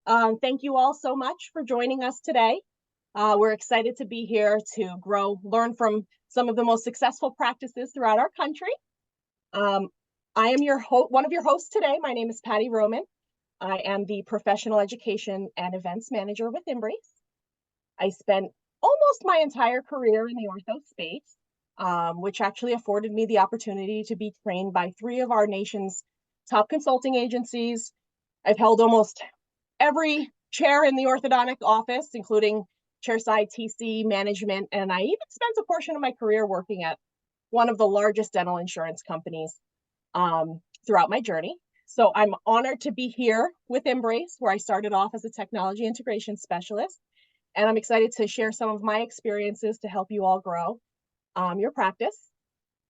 Thank you all so much for joining us today. We're excited to be here to learn from some of the most successful practices throughout our country. I am one of your hosts today. My name is Patty Roman. I am the Professional Education and Events Manager with InBrace. I spent almost my entire career in the ortho space, which actually afforded me the opportunity to be trained by 3 of our nation's top consulting agencies. I've held almost every chair in the orthodontic office, including chairside TC management, and I even spent a portion of my career working at one of the largest dental insurance companies throughout my journey. So I'm honored to be here with InBrace, where I started off as a technology integration specialist, and I'm excited to share some of my experiences to help you all grow your practice.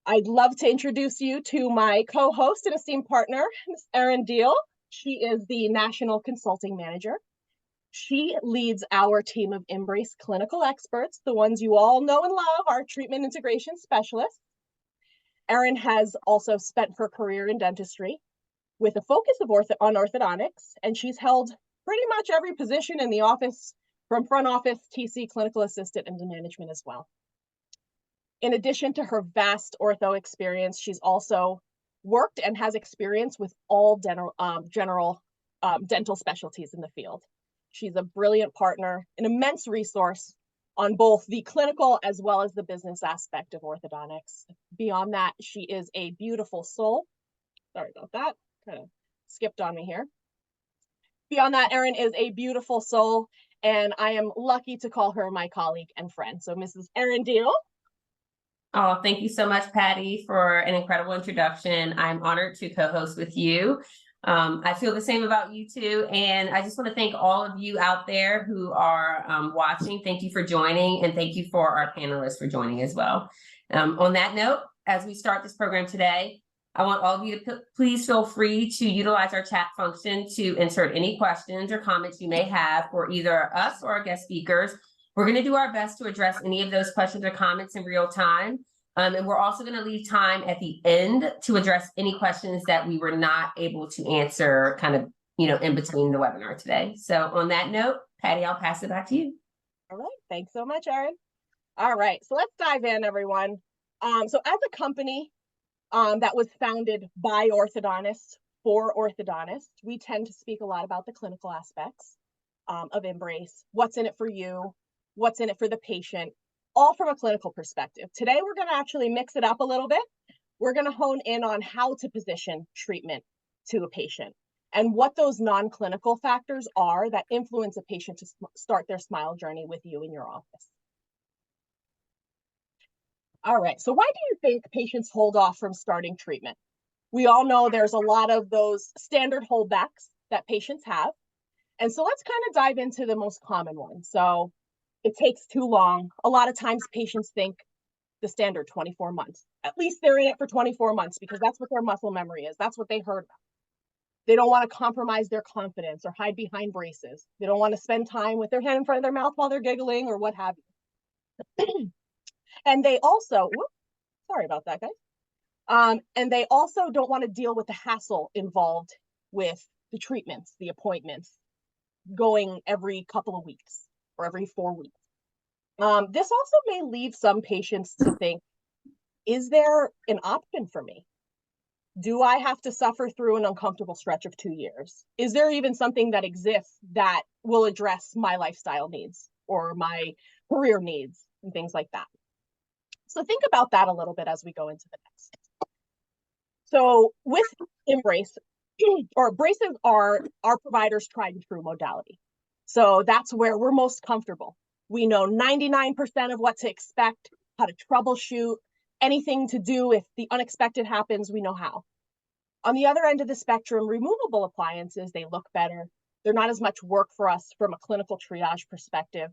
I'd love to introduce you to my co-host and esteemed partner, Ms. Erin Deal. She is the National Consulting Manager. She leads our team of InBrace clinical experts, the ones you all know and love, our treatment integration specialists. Erin has also spent her career in dentistry with a focus on orthodontics, and she's held pretty much every position in the office, from front office, TC, clinical assistant, and management as well. In addition to her vast ortho experience, she's also worked and has experience with all general dental specialties in the field. She's a brilliant partner, an immense resource on both the clinical as well as the business aspect of orthodontics. Beyond that, she is a beautiful soul. Sorry about that, kind of skipped on me here. Beyond that, Erin is a beautiful soul, and I am lucky to call her my colleague and friend. So Mrs. Erin Deal. Oh, thank you so much, Patty, for an incredible introduction. I'm honored to co-host with you. I feel the same about you too. And I just want to thank all of you out there who are watching. Thank you for joining, and thank you for our panelists for joining as well. On that note, as we start this program today, I want all of you to please feel free to utilize our chat function to insert any questions or comments you may have for either us or our guest speakers. We're going to do our best to address any of those questions or comments in real time. And we're also going to leave time at the end to address any questions that we were not able to answer kind of, in between the webinar today. So on that note, Patty, I'll pass it back to you. All right. Thanks so much, Erin. All right. So let's dive in, everyone. So as a company that was founded by orthodontists for orthodontists, we tend to speak a lot about the clinical aspects of InBrace. What's in it for you? What's in it for the patient, all from a clinical perspective. Today, we're going to actually mix it up a little bit. We're going to hone in on how to position treatment to a patient and what those non-clinical factors are that influence a patient to start their smile journey with you in your office. All right, so why do you think patients hold off from starting treatment? We all know there's a lot of those standard holdbacks that patients have. And so let's kind of dive into the most common ones. So it takes too long. A lot of times patients think the standard 24 months. At least they're in it for 24 months because that's what their muscle memory is. That's what they heard about. They don't want to compromise their confidence or hide behind braces. They don't want to spend time with their hand in front of their mouth while they're giggling or what have you. And they also, sorry about that, guys. And they also don't want to deal with the hassle involved with the treatments, the appointments, going every couple of weeks or every 4 weeks. This also may leave some patients to think, is there an option for me? Do I have to suffer through an uncomfortable stretch of 2 years? Is there even something that exists that will address my lifestyle needs or my career needs and things like that? So think about that a little bit as we go into the next. So with InBrace, or braces are our provider's tried and true modality. So that's where we're most comfortable. We know 99% of what to expect, how to troubleshoot, anything to do if the unexpected happens, we know how. On the other end of the spectrum, removable appliances, they look better. They're not as much work for us from a clinical triage perspective.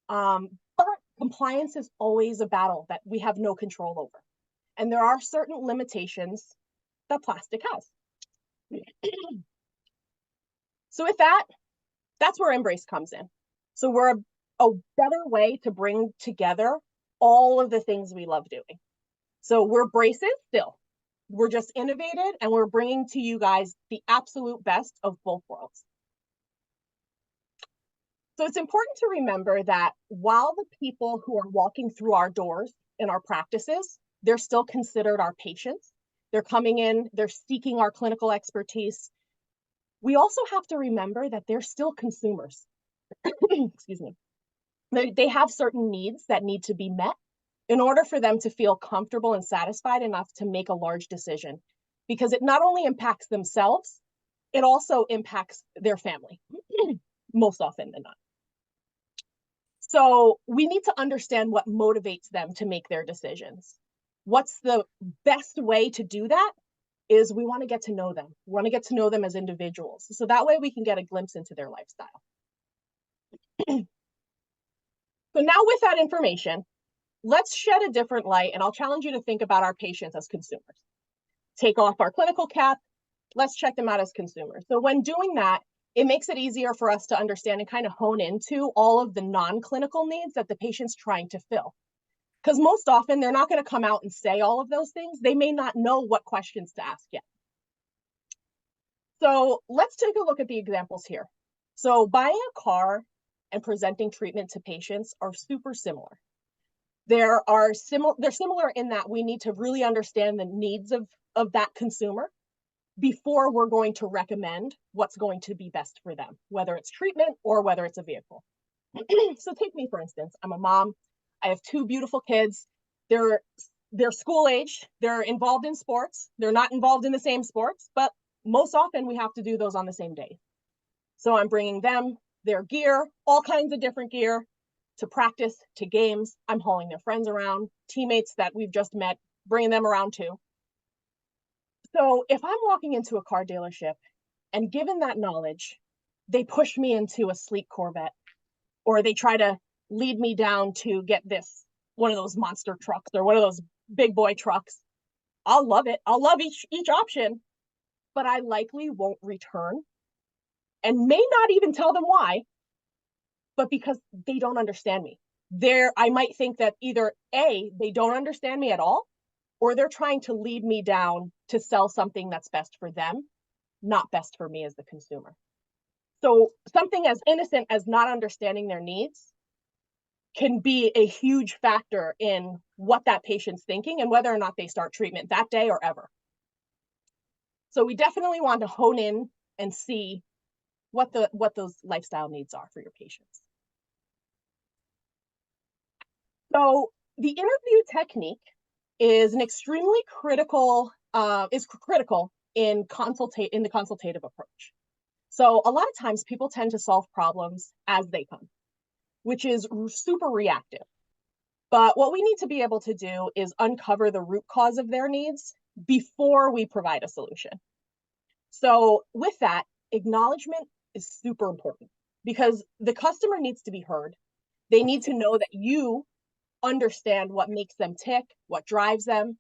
But compliance is always a battle that we have no control over. And there are certain limitations that plastic has. So with that, that's where InBrace comes in. So we're a better way to bring together all of the things we love doing. So we're braces still. We're just innovated and we're bringing to you guys the absolute best of both worlds. So it's important to remember that while the people who are walking through our doors in our practices, they're still considered our patients. They're coming in, they're seeking our clinical expertise. We also have to remember that they're still consumers. Excuse me. They have certain needs that need to be met in order for them to feel comfortable and satisfied enough to make a large decision, because it not only impacts themselves, it also impacts their family, most often than not. So we need to understand what motivates them to make their decisions. What's the best way to do that is we want to get to know them. We want to get to know them as individuals. So that way we can get a glimpse into their lifestyle. So now with that information, let's shed a different light, and I'll challenge you to think about our patients as consumers. Take off our clinical cap, let's check them out as consumers. So when doing that, it makes it easier for us to understand and kind of hone into all of the non-clinical needs that the patient's trying to fill. Because most often they're not going to come out and say all of those things. They may not know what questions to ask yet. So let's take a look at the examples here. So buying a car and presenting treatment to patients are super similar. They're similar in that we need to really understand the needs of that consumer before we're going to recommend what's going to be best for them, whether it's treatment or whether it's a vehicle. So take me, for instance. I'm a mom. I have two beautiful kids. They're school age. They're involved in sports. They're not involved in the same sports, but most often we have to do those on the same day. So I'm bringing them their gear, all kinds of different gear, to practice, to games. I'm hauling their friends around, teammates that we've just met, bringing them around too. So if I'm walking into a car dealership and given that knowledge, they push me into a sleek Corvette, or they try to lead me down to get one of those monster trucks or one of those big boy trucks, I'll love it. I'll love each option, but I likely won't return and may not even tell them why, but because they don't understand me. I might think that either A, they don't understand me at all, or they're trying to lead me down to sell something that's best for them, not best for me as the consumer. So something as innocent as not understanding their needs can be a huge factor in what that patient's thinking and whether or not they start treatment that day or ever. So we definitely want to hone in and see what those lifestyle needs are for your patients. So the interview technique is an extremely critical in the consultative approach. So a lot of times people tend to solve problems as they come, which is super reactive. But what we need to be able to do is uncover the root cause of their needs before we provide a solution. So with that, acknowledgement is super important because the customer needs to be heard. They need to know that you understand what makes them tick, what drives them.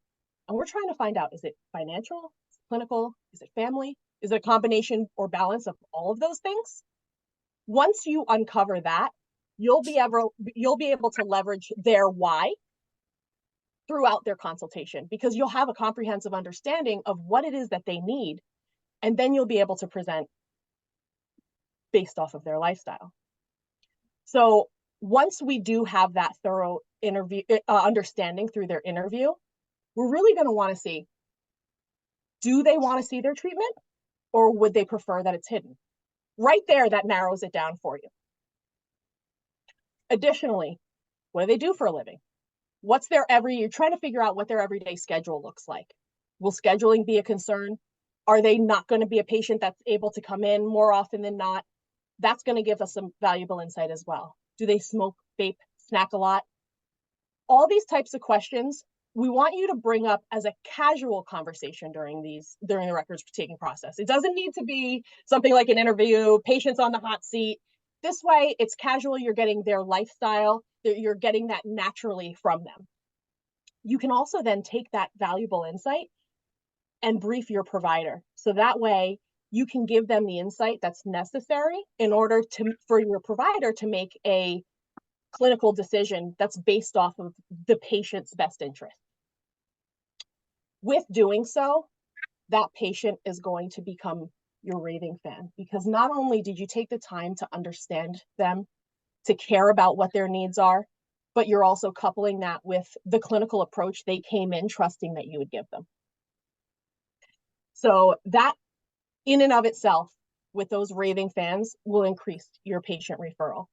And we're trying to find out, is it financial, is it clinical, is it family, is it a combination or balance of all of those things? Once you uncover that, you'll be able to leverage their why throughout their consultation because you'll have a comprehensive understanding of what it is that they need. And then you'll be able to present based off of their lifestyle. So once we do have that thorough interview understanding through their interview, we're really going to want to see, do they want to see their treatment or would they prefer that it's hidden? Right there, that narrows it down for you. Additionally, what do they do for a living? You're trying to figure out what their everyday schedule looks like. Will scheduling be a concern? Are they not going to be a patient that's able to come in more often than not? That's going to give us some valuable insight as well. Do they smoke, vape, snack a lot? All these types of questions we want you to bring up as a casual conversation during the records taking process. It doesn't need to be something like an interview, patients on the hot seat. This way, it's casual. You're getting their lifestyle. You're getting that naturally from them. You can also then take that valuable insight and brief your provider. So that way, you can give them the insight that's necessary in order for your provider to make a clinical decision that's based off of the patient's best interest. With doing so, that patient is going to become your raving fan because not only did you take the time to understand them to care about what their needs are, but you're also coupling that with the clinical approach they came in trusting that you would give them. So that in and of itself, with those raving fans, will increase your patient referral.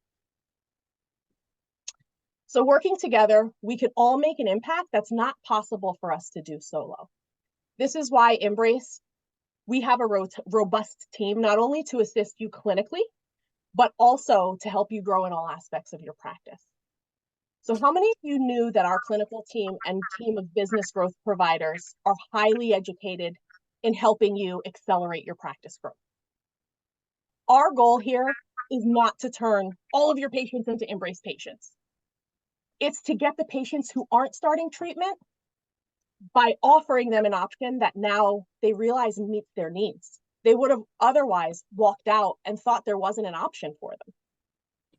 So working together, we can all make an impact that's not possible for us to do solo. This is why InBrace, we have a robust team, not only to assist you clinically, but also to help you grow in all aspects of your practice. So how many of you knew that our clinical team and team of business growth providers are highly educated in helping you accelerate your practice growth? Our goal here is not to turn all of your patients into InBrace patients. It's to get the patients who aren't starting treatment by offering them an option that now they realize meets their needs. They would have otherwise walked out and thought there wasn't an option for them.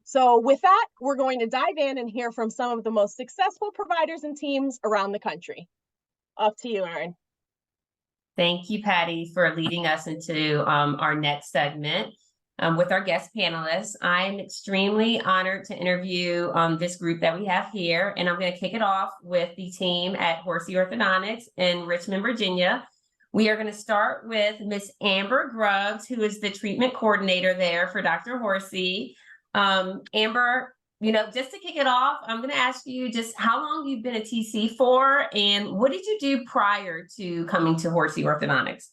So with that, we're going to dive in and hear from some of the most successful providers and teams around the country. Up to you, Erin. Thank you, Patty, for leading us into our next segment with our guest panelists. I'm extremely honored to interview this group that we have here, and I'm going to kick it off with the team at Horsey Orthodontics in Richmond, Virginia. We are going to start with Miss Amber Grubbs, who is the treatment coordinator there for Dr. Horsey. Amber, just to kick it off, I'm going to ask you just how long you've been a TC for, and what did you do prior to coming to Horsey Orthodontics?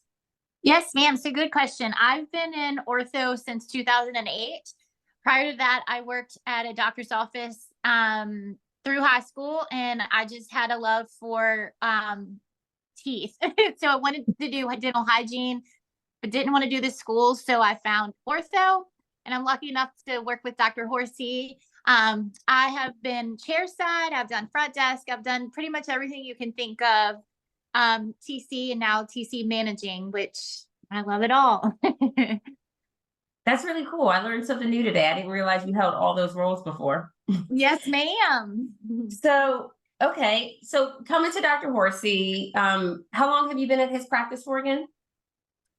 Yes, ma'am. So good question. I've been in ortho since 2008. Prior to that, I worked at a doctor's office through high school, and I just had a love for teeth. So I wanted to do dental hygiene, but didn't want to do the school. So I found ortho, and I'm lucky enough to work with Dr. Horsey. I have been chairside, I've done front desk, I've done pretty much everything you can think of. TC and now TC managing, which I love it all. That's really cool. I learned something new today. I didn't realize you held all those roles before. Yes, ma'am. So, okay. So coming to Dr. Horsey, how long have you been at his practice for again?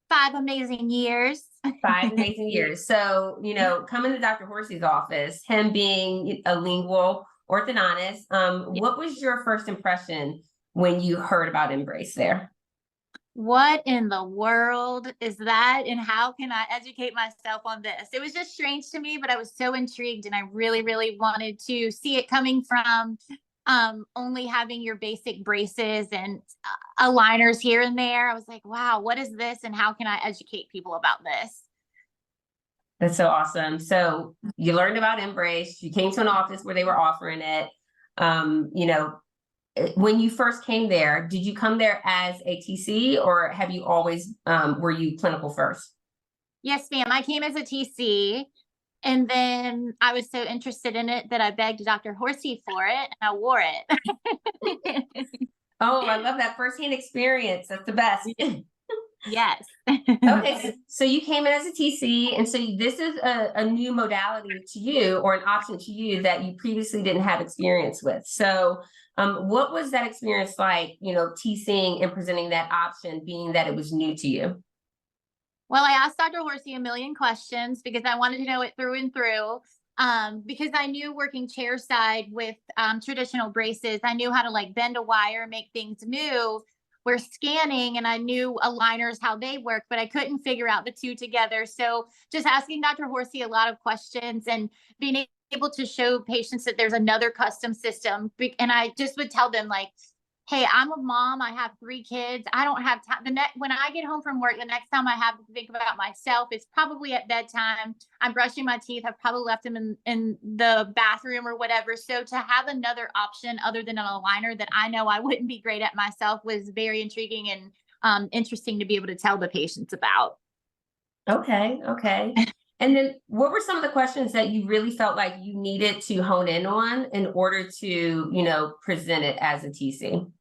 5 amazing years. 5 amazing years. So, coming to Dr. Horsey's office, him being a lingual orthodontist, what was your first impression when you heard about InBrace there? What in the world is that? And how can I educate myself on this? It was just strange to me, but I was so intrigued, and I really, really wanted to see it coming from only having your basic braces and aligners here and there. I was like, wow, what is this? And how can I educate people about this? That's so awesome. So you learned about InBrace, you came to an office where they were offering it. When you first came there, did you come there as a TC, or have you always, were you clinical first? Yes, ma'am. I came as a TC, and then I was so interested in it that I begged Dr. Horsey for it, and I wore it. Oh, I love that firsthand experience. That's the best. Yes. Okay, so you came in as a TC, and so this is a new modality to you, or an option to you that you previously didn't have experience with. So what was that experience like, TCing and presenting that option, being that it was new to you? Well, I asked Dr. Horsey a million questions because I wanted to know it through and through. Because I knew working chairside with traditional braces, I knew how to bend a wire, make things move. We're scanning, and I knew aligners, how they work, but I couldn't figure out the two together. So just asking Dr. Horsey a lot of questions and being able to show patients that there's another custom system. And I just would tell them hey, I'm a mom. I have 3 kids. I don't have time. When I get home from work, the next time I have to think about myself, it's probably at bedtime. I'm brushing my teeth. I've probably left them in the bathroom or whatever. So to have another option other than an aligner that I know I wouldn't be great at myself was very intriguing and interesting to be able to tell the patients about. Okay. And then what were some of the questions that you really felt like you needed to hone in on in order to, present it as a TC?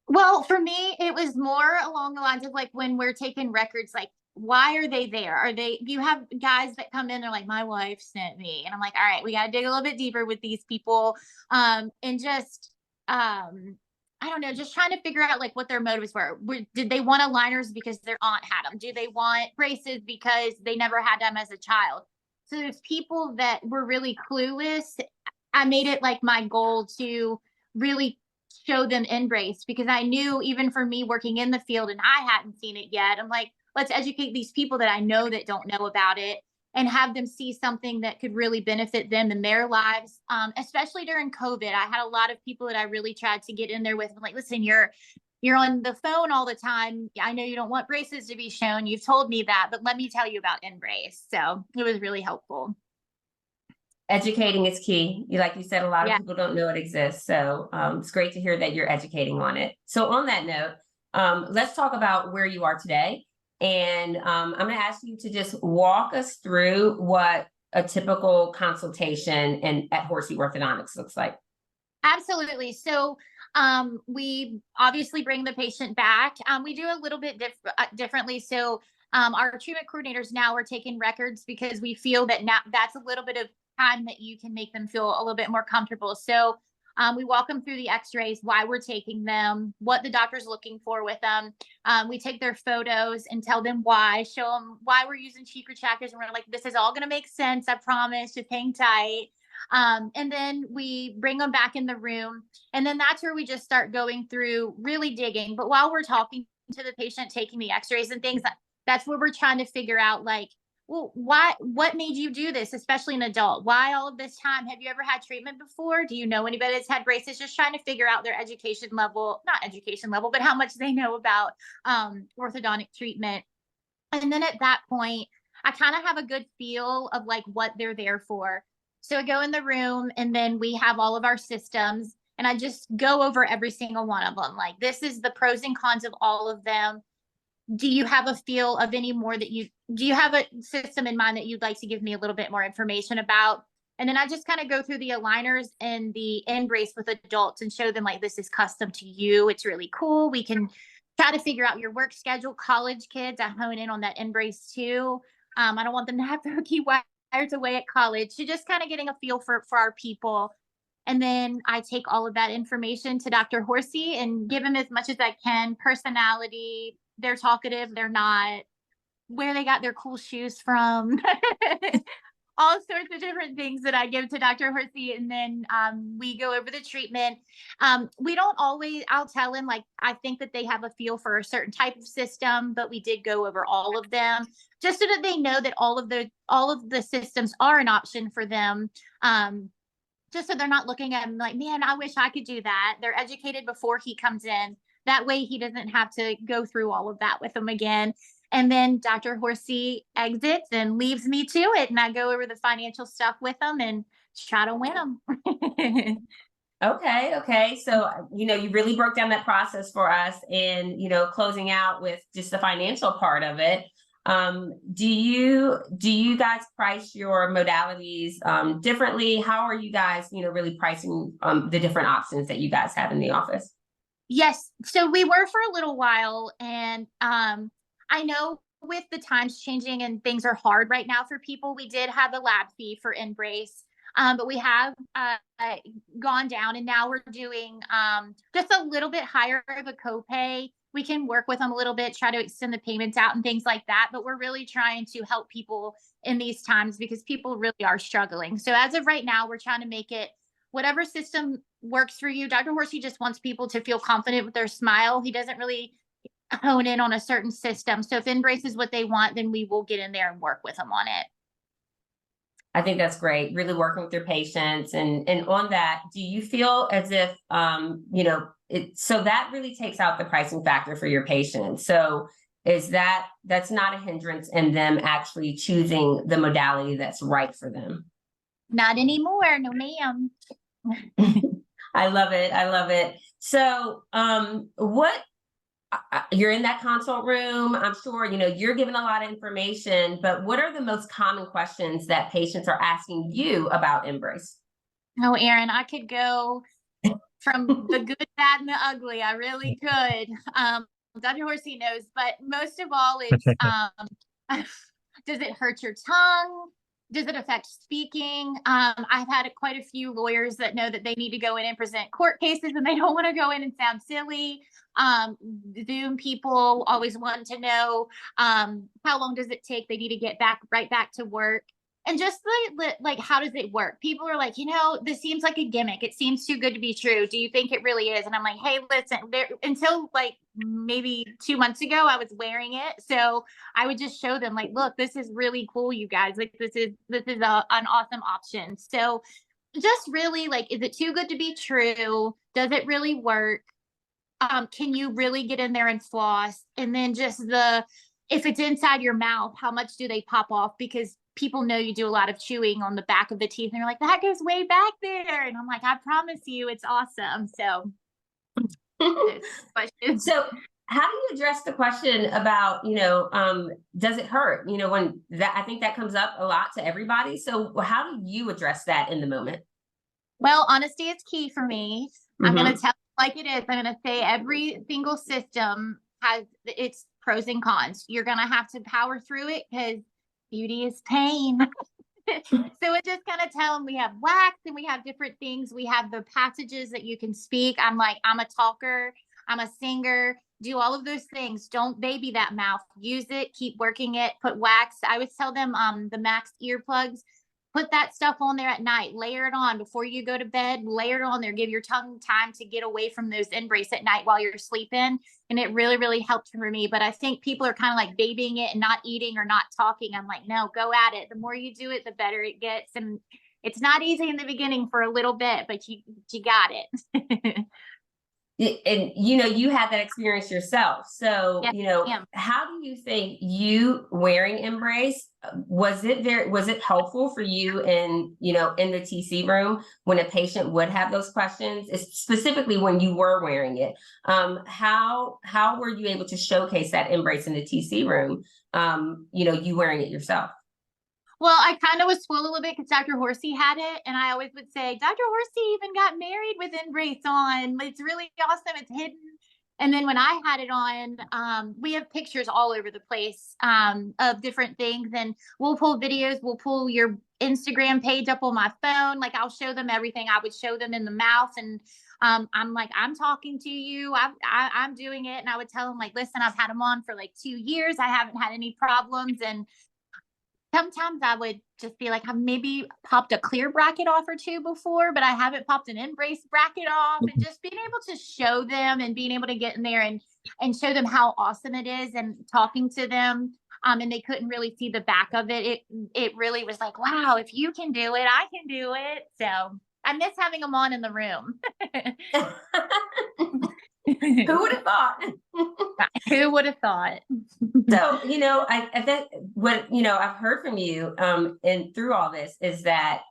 Well, for me, it was more along the lines of when we're taking records, why are they there? You have guys that come in, they're like, my wife sent me. And I'm like, all right, we got to dig a little bit deeper with these people. And just, I don't know, just trying to figure out what their motives were. Did they want aligners because their aunt had them? Do they want braces because they never had them as a child? So there's people that were really clueless. I made it like my goal to really show them InBrace, because I knew even for me working in the field and I hadn't seen it yet, I'm like, let's educate these people that I know that don't know about it and have them see something that could really benefit them in their lives. Especially during COVID, I had a lot of people that I really tried to get in there with. I'm like, listen, you're on the phone all the time. I know you don't want braces to be shown. You've told me that, but let me tell you about InBrace. So it was really helpful. Educating is key. Like you said, a lot of Yeah. people don't know it exists. So it's great to hear that you're educating on it. So on that note, let's talk about where you are today. And I'm going to ask you to just walk us through what a typical consultation at Horsey Orthodontics looks like. Absolutely. So we obviously bring the patient back. We do a little bit differently. So our treatment coordinators now are taking records, because we feel that now that's a little bit of time that you can make them feel a little bit more comfortable. So we walk them through the x-rays, why we're taking them, what the doctor's looking for with them. We take their photos and tell them why, show them why we're using cheek retractors. And we're like, this is all going to make sense. I promise. Just hang tight. And then we bring them back in the room. And then that's where we just start going through, really digging. But while we're talking to the patient, taking the x-rays and things, that's where we're trying to figure out, like, well, what made you do this, especially an adult? Why all of this time? Have you ever had treatment before? Do you know anybody that's had braces? Just trying to figure out their education level, not education level, but how much they know about orthodontic treatment. And then at that point, I kind of have a good feel of like what they're there for. So I go in the room, and then we have all of our systems, and I just go over every single one of them. Like, this is the pros and cons of all of them. Do you have a feel of any more do you have a system in mind that you'd like to give me a little bit more information about? And then I just kind of go through the aligners and the InBrace with adults and show them, like, this is custom to you. It's really cool. We can try to figure out your work schedule. College kids, I hone in on that InBrace too. I don't want them to have their key wires away at college. So just kind of getting a feel for our people. And then I take all of that information to Dr. Horsey and give him as much as I can. Personality, they're talkative, they're not, where they got their cool shoes from, all sorts of different things that I give to Dr. Horsey. And then we go over the treatment. We don't always, I'll tell him, like, I think that they have a feel for a certain type of system, but we did go over all of them, just so that they know that all of the systems are an option for them. Just so they're not looking at him like, man, I wish I could do that. They're educated before he comes in. That way he doesn't have to go through all of that with them again. And then Dr. Horsey exits and leaves me to it. And I go over the financial stuff with them and try to win them. Okay. So, you really broke down that process for us, and, closing out with just the financial part of it. Do you guys price your modalities differently? How are you guys, really pricing the different options that you guys have in the office? Yes. So we were for a little while, and I know with the times changing and things are hard right now for people, we did have a lab fee for InBrace, but we have gone down, and now we're doing just a little bit higher of a copay. We can work with them a little bit, try to extend the payments out and things like that. But we're really trying to help people in these times, because people really are struggling. So as of right now, we're trying to make it whatever system works for you. Dr. Horsey just wants people to feel confident with their smile. He doesn't really hone in on a certain system. So if InBrace is what they want, then we will get in there and work with them on it. I think that's great. Really working with your patients, and on that, do you feel as if so that really takes out the pricing factor for your patients? So that's not a hindrance in them actually choosing the modality that's right for them? Not anymore. No, ma'am. I love it. So you're in that consult room, I'm sure, you're given a lot of information, but what are the most common questions that patients are asking you about InBrace? Oh, Erin, I could go from the good, bad, and the ugly. I really could. Dr. Horsey knows, but most of all, it's does it hurt your tongue? Does it affect speaking? I've had quite a few lawyers that know that they need to go in and present court cases, and they don't want to go in and sound silly. Zoom people always want to know how long does it take? They need to get right back to work. And just like, how does it work? People are like, you know, this seems like a gimmick. It seems too good to be true. Do you think it really is? And I'm like, hey, listen, until like maybe 2 months ago, I was wearing it. So I would just show them like, look, this is really cool, you guys. Like, this is an awesome option. So just really like, is it too good to be true? Does it really work? Can you really get in there and floss? And then just if it's inside your mouth, how much do they pop off? Because people know you do a lot of chewing on the back of the teeth, and they're like, that goes way back there. And I'm like, I promise you, it's awesome. So, So how do you address the question about, does it hurt? When that, I think that comes up a lot to everybody. So how do you address that in the moment? Well, honesty is key for me. I'm Mm-hmm. going to tell it like it is. I'm going to say every single system has its pros and cons. You're going to have to power through it because beauty is pain. So it just kind of tell them we have wax and we have different things. We have the passages that you can speak. I'm a talker. I'm a singer. Do all of those things. Don't baby that mouth. Use it. Keep working it. Put wax. I always tell them the Max earplugs. Put that stuff on there at night. Layer it on before you go to bed. Layer it on there. Give your tongue time to get away from those InBrace at night while you're sleeping. And it really, really helped for me. But I think people are kind of like babying it and not eating or not talking. I'm like, no, go at it. The more you do it, the better it gets. And it's not easy in the beginning for a little bit, but you got it. And you had that experience yourself. So, Yeah. how do you think you wearing InBrace, was it helpful for you in the TC room when a patient would have those questions, specifically when you were wearing it? How were you able to showcase that InBrace in the TC room? You wearing it yourself. Well, I kind of was spoiled a little bit because Dr. Horsey had it. And I always would say, Dr. Horsey even got married with InBrace on. It's really awesome. It's hidden. And then when I had it on, we have pictures all over the place of different things. And we'll pull videos. We'll pull your Instagram page up on my phone. Like, I'll show them everything. I would show them in the mouth. And I'm like, I'm talking to you. I'm doing it. And I would tell them, like, listen, I've had them on for like 2 years. I haven't had any problems. And sometimes I would just be like, I've maybe popped a clear bracket off or two before, but I haven't popped an InBrace bracket off. And just being able to show them and being able to get in there and show them how awesome it is and talking to them. And they couldn't really see the back of it. It really was like, wow, if you can do it, I can do it. So I miss having them on in the room. Who would have thought? Who would have thought? So, I think what, I've heard from you, and through all this is that,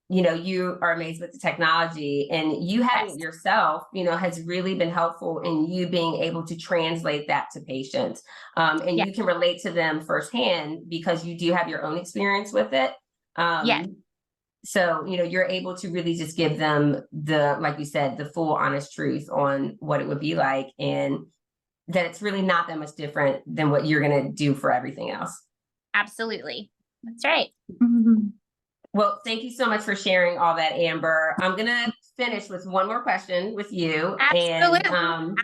you are amazed with the technology, and you having it yourself, has really been helpful in you being able to translate that to patients. And you can relate to them firsthand because you do have your own experience with it. So, you're able to really just give them like you said, the full honest truth on what it would be like, and that it's really not that much different than what you're going to do for everything else. Absolutely. That's right. Well, thank you so much for sharing all that, Amber. I'm going to finish with one more question with you. Absolutely. And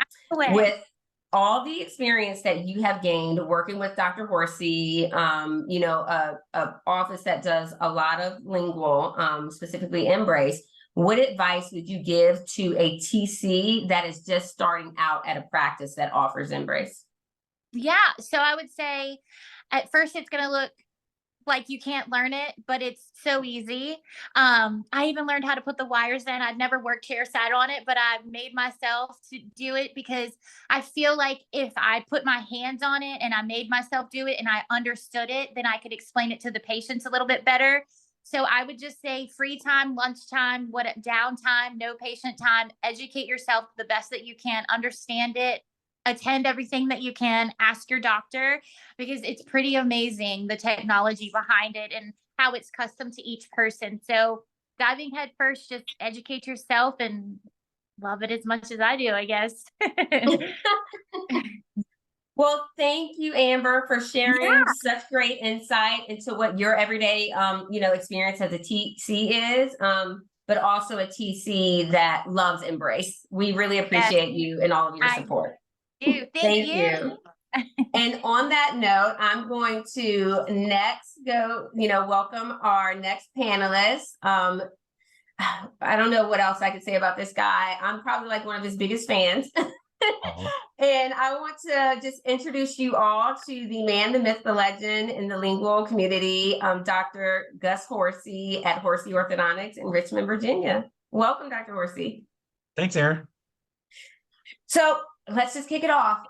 with all the experience that you have gained working with Dr. Horsey, a office that does a lot of lingual, specifically InBrace, what advice would you give to a TC that is just starting out at a practice that offers InBrace? Yeah. So I would say at first it's going to look like you can't learn it, but it's so easy. I even learned how to put the wires in. I'd never worked chairside on it, but I made myself to do it because I feel like if I put my hands on it and I made myself do it and I understood it, then I could explain it to the patients a little bit better. So I would just say free time, lunchtime, downtime, no patient time, educate yourself the best that you can, understand it, attend everything that you can, ask your doctor, because it's pretty amazing, the technology behind it and how it's custom to each person. So diving head first, just educate yourself and love it as much as I do, I guess. Well, thank you, Amber, for sharing such great insight into what your everyday, experience as a TC is, but also a TC that loves InBrace. We really appreciate you and all of your support. Thank you. And on that note, I'm going to next go, welcome our next panelist. I don't know what else I could say about this guy. I'm probably like one of his biggest fans. And I want to just introduce you all to the man, the myth, the legend in the lingual community, Dr. Gus Horsey at Horsey Orthodontics in Richmond, Virginia. Welcome, Dr. Horsey. Thanks, Aaron. So let's just kick it off.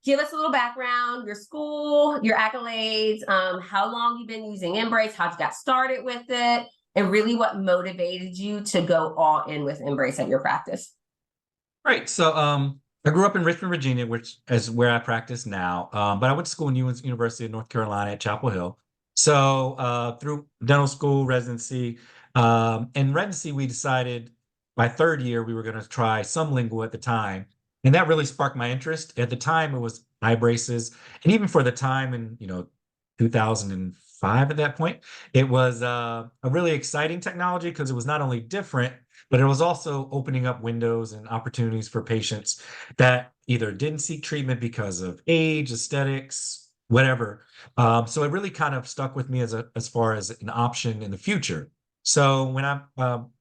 Give us a little background, your school, your accolades, how long you've been using InBrace, how you got started with it, and really what motivated you to go all in with InBrace at your practice. Right. So I grew up in Richmond, Virginia, which is where I practice now. But I went to school in University of North Carolina at Chapel Hill. So through dental school, residency, and residency, we decided by third year we were going to try some lingual at the time. And that really sparked my interest. At the time, it was InBraces. And even for the time in, 2005 at that point, it was a really exciting technology because it was not only different, but it was also opening up windows and opportunities for patients that either didn't seek treatment because of age, aesthetics, whatever. So it really kind of stuck with me as far as an option in the future. So when I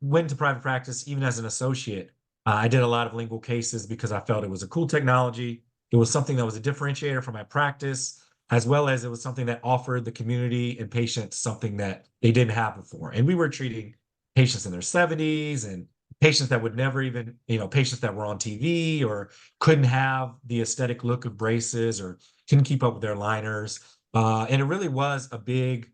went to private practice, even as an associate, I did a lot of lingual cases because I felt it was a cool technology. It was something that was a differentiator for my practice, as well as it was something that offered the community and patients something that they didn't have before. And we were treating patients in their 70s and patients that would never even, patients that were on TV or couldn't have the aesthetic look of braces or couldn't keep up with their liners. And it really was a big,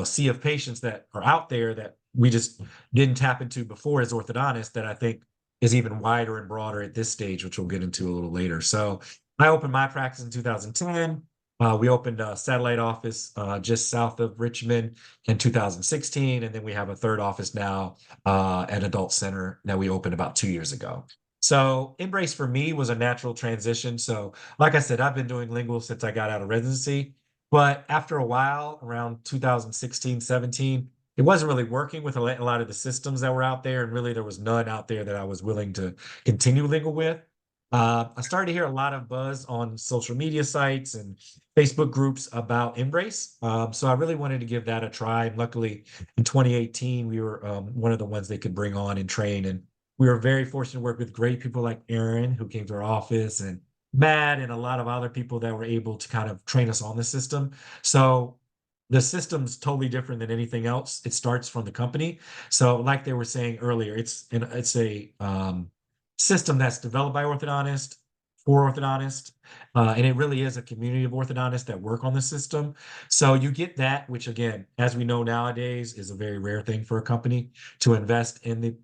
sea of patients that are out there that we just didn't tap into before as orthodontists that I think is even wider and broader at this stage, which we'll get into a little later. So I opened my practice in 2010. We opened a satellite office just south of Richmond in 2016, and then we have a third office now at Adult Center that we opened about 2 years ago. So InBrace for me was a natural transition. So like I said, I've been doing lingual since I got out of residency, but after a while, around 2016, 17, it wasn't really working with a lot of the systems that were out there, and really there was none out there that I was willing to continue lingual with. I started to hear a lot of buzz on social media sites and Facebook groups about InBrace. So I really wanted to give that a try. And luckily, in 2018, we were one of the ones they could bring on and train. And we were very fortunate to work with great people like Aaron, who came to our office, and Matt, and a lot of other people that were able to kind of train us on the system. So the system's totally different than anything else. It starts from the company. So like they were saying earlier, it's a system that's developed by orthodontists for orthodontists. And it really is a community of orthodontists that work on the system. So you get that, which again, as we know nowadays, is a very rare thing for a company to invest in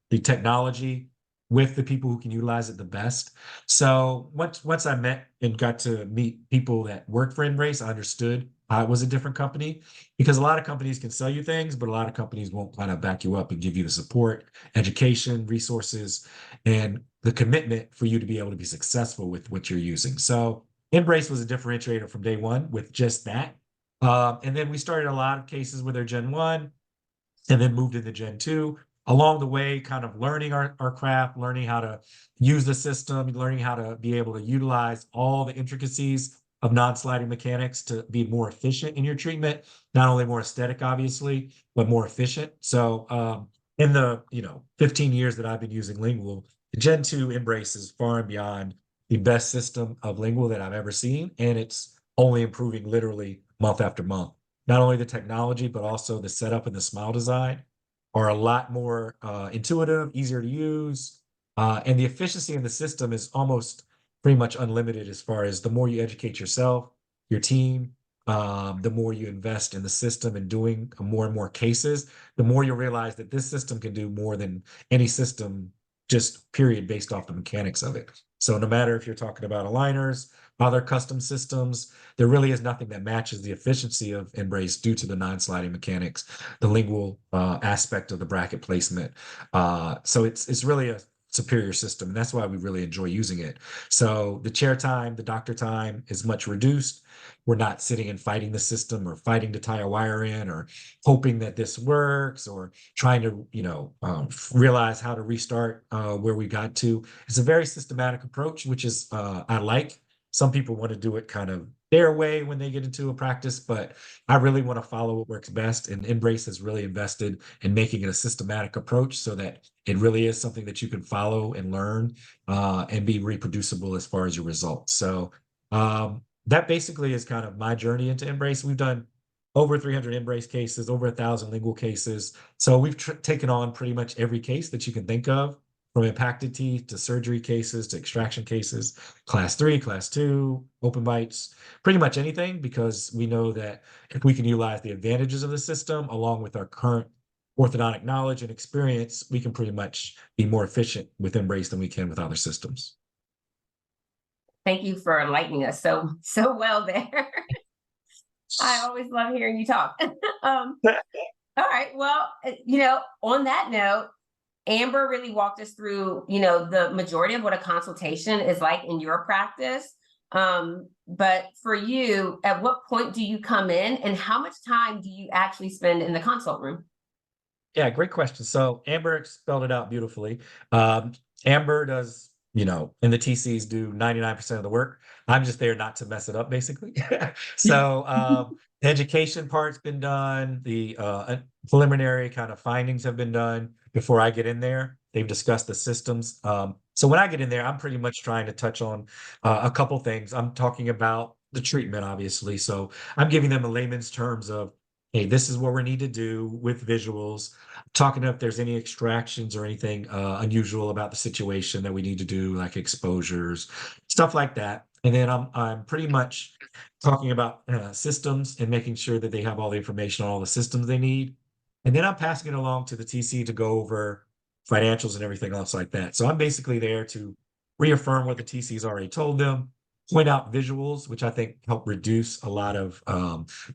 the technology with the people who can utilize it the best. So once I met and got to meet people that worked for InBrace, I understood it was a different company, because a lot of companies can sell you things, but a lot of companies won't kind of back you up and give you the support, education, resources, and the commitment for you to be able to be successful with what you're using. So InBrace was a differentiator from day one with just that. And then we started a lot of cases with their Gen 1 and then moved into Gen 2. Along the way, kind of learning our craft, learning how to use the system, learning how to be able to utilize all the intricacies of non-sliding mechanics to be more efficient in your treatment, not only more aesthetic, obviously, but more efficient. So in the 15 years that I've been using lingual, the Gen 2 InBrace is far and beyond the best system of lingual that I've ever seen. And it's only improving literally month after month. Not only the technology, but also the setup and the smile design are a lot more intuitive, easier to use. And the efficiency in the system is almost pretty much unlimited as far as the more you educate yourself, your team, the more you invest in the system and doing more and more cases, the more you realize that this system can do more than any system, just period, based off the mechanics of it. So no matter if you're talking about aligners, other custom systems, there really is nothing that matches the efficiency of InBrace due to the non-sliding mechanics, the lingual aspect of the bracket placement. So it's really a superior system, and that's why we really enjoy using it. So the chair time, the doctor time is much reduced. We're not sitting and fighting the system or fighting to tie a wire in or hoping that this works or trying to, realize how to restart where we got to. It's a very systematic approach, which is I like. Some people want to do it kind of their way when they get into a practice, but I really want to follow what works best. And InBrace has really invested in making it a systematic approach so that it really is something that you can follow and learn and be reproducible as far as your results. So that basically is kind of my journey into InBrace. We've done over 300 InBrace cases, over 1,000 lingual cases. So we've taken on pretty much every case that you can think of, from impacted teeth to surgery cases to extraction cases, class 3, class 2, open bites, pretty much anything, because we know that if we can utilize the advantages of the system along with our current orthodontic knowledge and experience, we can pretty much be more efficient with InBrace than we can with other systems. Thank you for enlightening us so well there. I always love hearing you talk. All right. Well, on that note, Amber really walked us through, the majority of what a consultation is like in your practice. But for you, at what point do you come in and how much time do you actually spend in the consult room? Yeah, great question. So Amber spelled it out beautifully. Amber does, and the TCs do 99% of the work. I'm just there not to mess it up, basically. So the education part's been done. The preliminary kind of findings have been done before I get in there. They've discussed the systems. So when I get in there, I'm pretty much trying to touch on a couple things. I'm talking about the treatment, obviously. So I'm giving them a layman's terms of, hey, this is what we need to do with visuals. Talking if there's any extractions or anything unusual about the situation that we need to do, like exposures, stuff like that. And then I'm pretty much talking about systems and making sure that they have all the information on all the systems they need. And then I'm passing it along to the TC to go over financials and everything else like that. So I'm basically there to reaffirm what the TC's already told them, point out visuals, which I think help reduce a lot of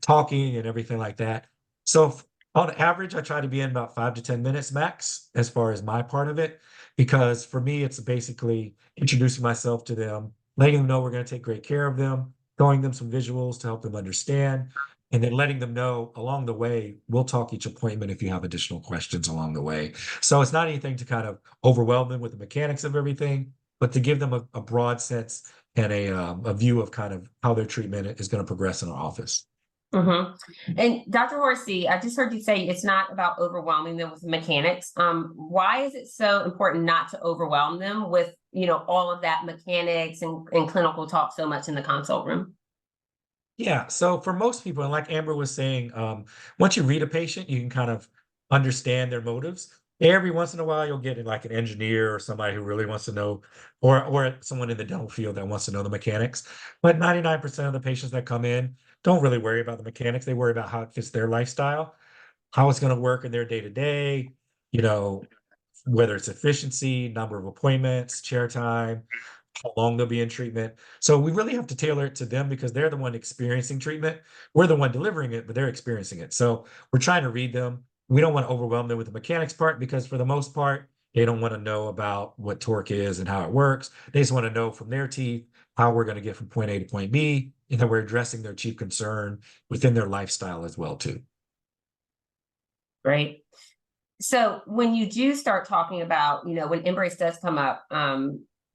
talking and everything like that. So on average, I try to be in about 5 to 10 minutes max as far as my part of it, because for me, it's basically introducing myself to them, letting them know we're going to take great care of them, showing them some visuals to help them understand, and then letting them know along the way, we'll talk each appointment if you have additional questions along the way. So it's not anything to kind of overwhelm them with the mechanics of everything, but to give them a broad sense and a view of kind of how their treatment is going to progress in our office. Mm-hmm. And Dr. Horsey, I just heard you say it's not about overwhelming them with mechanics. Why is it so important not to overwhelm them with, all of that mechanics and clinical talk so much in the consult room? Yeah. So for most people, and like Amber was saying, once you read a patient, you can kind of understand their motives. Every once in a while, you'll get like an engineer or somebody who really wants to know, or someone in the dental field that wants to know the mechanics. But 99% of the patients that come in don't really worry about the mechanics. They worry about how it fits their lifestyle, how it's going to work in their day to day, you know, whether it's efficiency, number of appointments, chair time, how long they'll be in treatment. So we really have to tailor it to them because they're the one experiencing treatment. We're the one delivering it, but they're experiencing it. So we're trying to read them. We don't want to overwhelm them with the mechanics part because for the most part, they don't want to know about what torque is and how it works. They just want to know from their teeth how we're going to get from point A to point B, and that we're addressing their chief concern within their lifestyle as well, too. Great. So when you do start talking about, when InBrace does come up,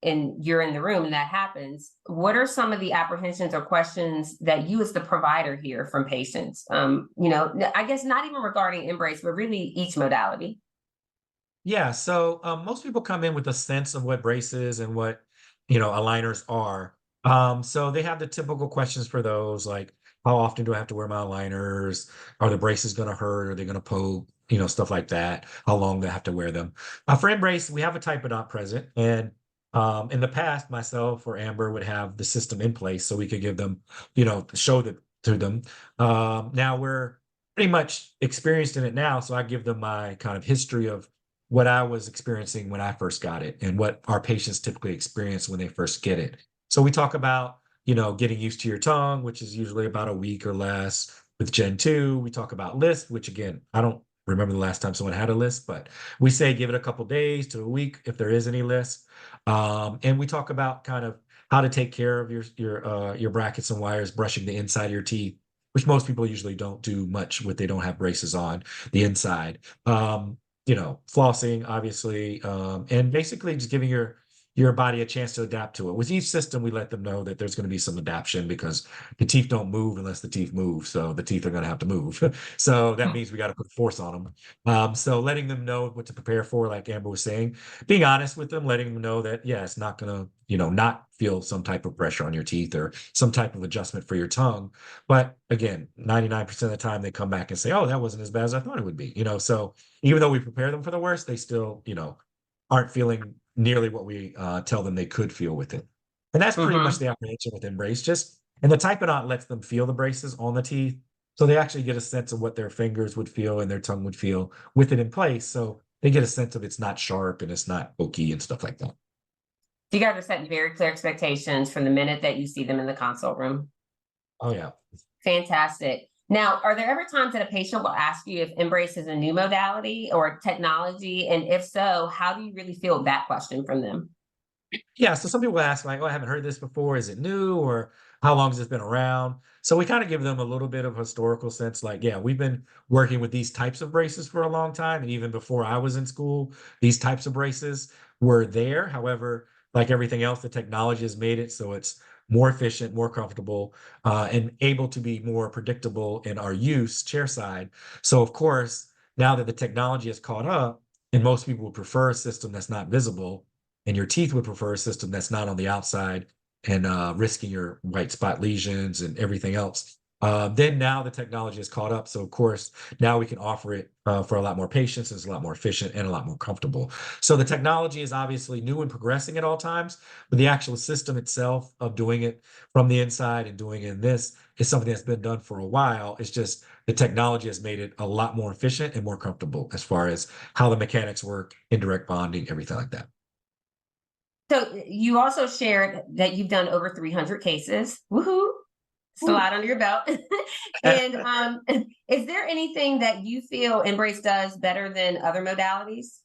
and you're in the room and that happens, what are some of the apprehensions or questions that you as the provider hear from patients? I guess not even regarding InBrace, but really each modality. Yeah, so most people come in with a sense of what braces and what aligners are. So they have the typical questions for those, like how often do I have to wear my aligners? Are the braces going to hurt? Are they going to poke? Stuff like that. How long do I have to wear them? For InBrace, we have a typodont present, and in the past, myself or Amber would have the system in place so we could give them, show that to them. Now we're pretty much experienced in it now, so I give them my kind of history of what I was experiencing when I first got it and what our patients typically experience when they first get it. So we talk about, getting used to your tongue, which is usually about a week or less. With Gen 2, we talk about lisp, which again, I don't remember the last time someone had a lisp, but we say give it a couple days to a week if there is any lisp. And we talk about kind of how to take care of your brackets and wires, brushing the inside of your teeth, which most people usually don't do much with. They don't have braces on the inside. Flossing, obviously, and basically just giving your your body a chance to adapt to it. With each system, we let them know that there's going to be some adaptation because the teeth don't move unless the teeth move. So the teeth are going to have to move. So that means we got to put force on them. So letting them know what to prepare for, like Amber was saying, being honest with them, letting them know that, yeah, it's not going to, not feel some type of pressure on your teeth or some type of adjustment for your tongue. But again, 99% of the time they come back and say, oh, that wasn't as bad as I thought it would be. So even though we prepare them for the worst, they still, aren't feeling nearly what we tell them they could feel with it. And that's pretty much the apprehension with InBrace. And the Type It On lets them feel the braces on the teeth. So they actually get a sense of what their fingers would feel and their tongue would feel with it in place. So they get a sense of it's not sharp and it's not pokey and stuff like that. You guys are setting very clear expectations from the minute that you see them in the consult room. Oh, yeah. Fantastic. Now, are there ever times that a patient will ask you if InBrace is a new modality or technology? And if so, how do you really feel that question from them? Yeah, so some people ask, like, oh, I haven't heard this before. Is it new? Or how long has this been around? So we kind of give them a little bit of historical sense, like, yeah, we've been working with these types of braces for a long time. And even before I was in school, these types of braces were there. However, like everything else, the technology has made it so it's more efficient, more comfortable, and able to be more predictable in our use chairside. So of course, now that the technology has caught up, and most people would prefer a system that's not visible, and your teeth would prefer a system that's not on the outside and risking your white spot lesions and everything else. Then now the technology has caught up. So of course, now we can offer it for a lot more patients. It's a lot more efficient and a lot more comfortable. So the technology is obviously new and progressing at all times, but the actual system itself of doing it from the inside and doing it in this is something that's been done for a while. It's just the technology has made it a lot more efficient and more comfortable as far as how the mechanics work, indirect bonding, everything like that. So you also shared that you've done over 300 cases. Woohoo! It's a lot under your belt. And is there anything that you feel InBrace does better than other modalities?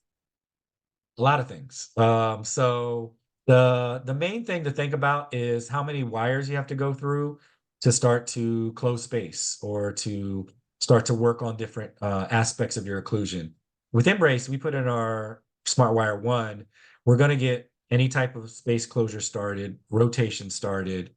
A lot of things. So the main thing to think about is how many wires you have to go through to start to close space or to start to work on different aspects of your occlusion. With InBrace, we put in our SmartWire 1, we're going to get any type of space closure started, rotation started,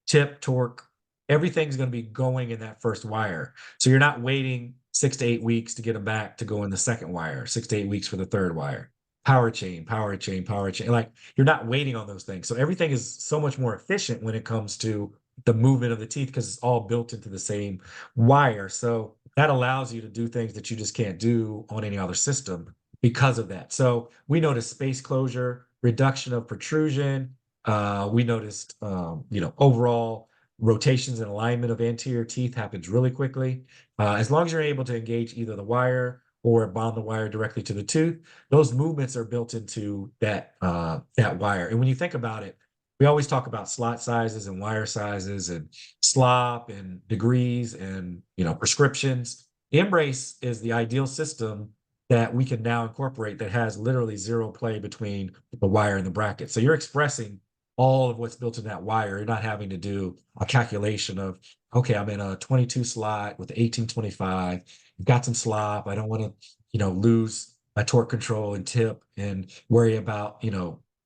tip, torque, everything's going to be going in that first wire. So you're not waiting 6 to 8 weeks to get them back to go in the second wire, 6 to 8 weeks for the third wire. Power chain, power chain, power chain. Like you're not waiting on those things. So everything is so much more efficient when it comes to the movement of the teeth because it's all built into the same wire. So that allows you to do things that you just can't do on any other system because of that. So we noticed space closure, reduction of protrusion. We noticed, overall rotations and alignment of anterior teeth happens really quickly. As long as you're able to engage either the wire or bond the wire directly to the tooth, those movements are built into that wire. And when you think about it, we always talk about slot sizes and wire sizes and slop and degrees and prescriptions. InBrace is the ideal system that we can now incorporate that has literally zero play between the wire and the bracket. So you're expressing all of what's built in that wire. You're not having to do a calculation of, okay, I'm in a 22 slot with 1825, got some slop. I don't want to, lose my torque control and tip and worry about,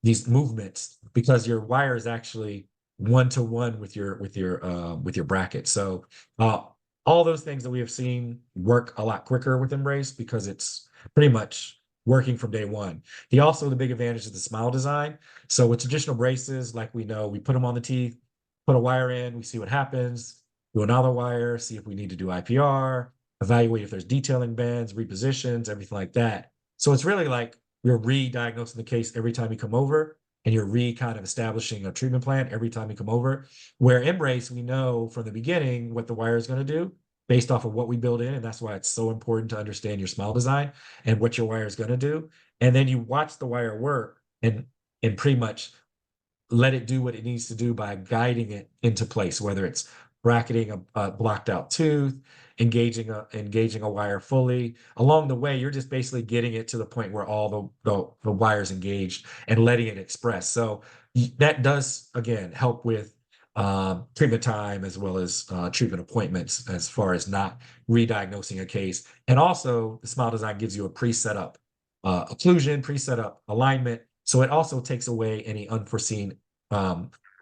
these movements because your wire is actually one-to-one with your bracket. So all those things that we have seen work a lot quicker with InBrace because it's pretty much working from day one. The big advantage is the smile design. So with traditional braces, like we know, we put them on the teeth, put a wire in, we see what happens, do another wire, see if we need to do IPR, evaluate if there's detailing bands, repositions, everything like that. So it's really like you're re-diagnosing the case every time you come over, and you're kind of establishing a treatment plan every time you come over. Where InBrace, we know from the beginning what the wire is going to do based off of what we build in. And that's why it's so important to understand your smile design and what your wire is going to do. And then you watch the wire work and pretty much let it do what it needs to do by guiding it into place, whether it's bracketing a blocked out tooth, engaging a wire fully. Along the way, you're just basically getting it to the point where all the wires engaged and letting it express. So that does, again, help with treatment time as well as treatment appointments as far as not re-diagnosing a case. And also the smile design gives you a pre-set up occlusion, pre-set up alignment, So it also takes away any unforeseen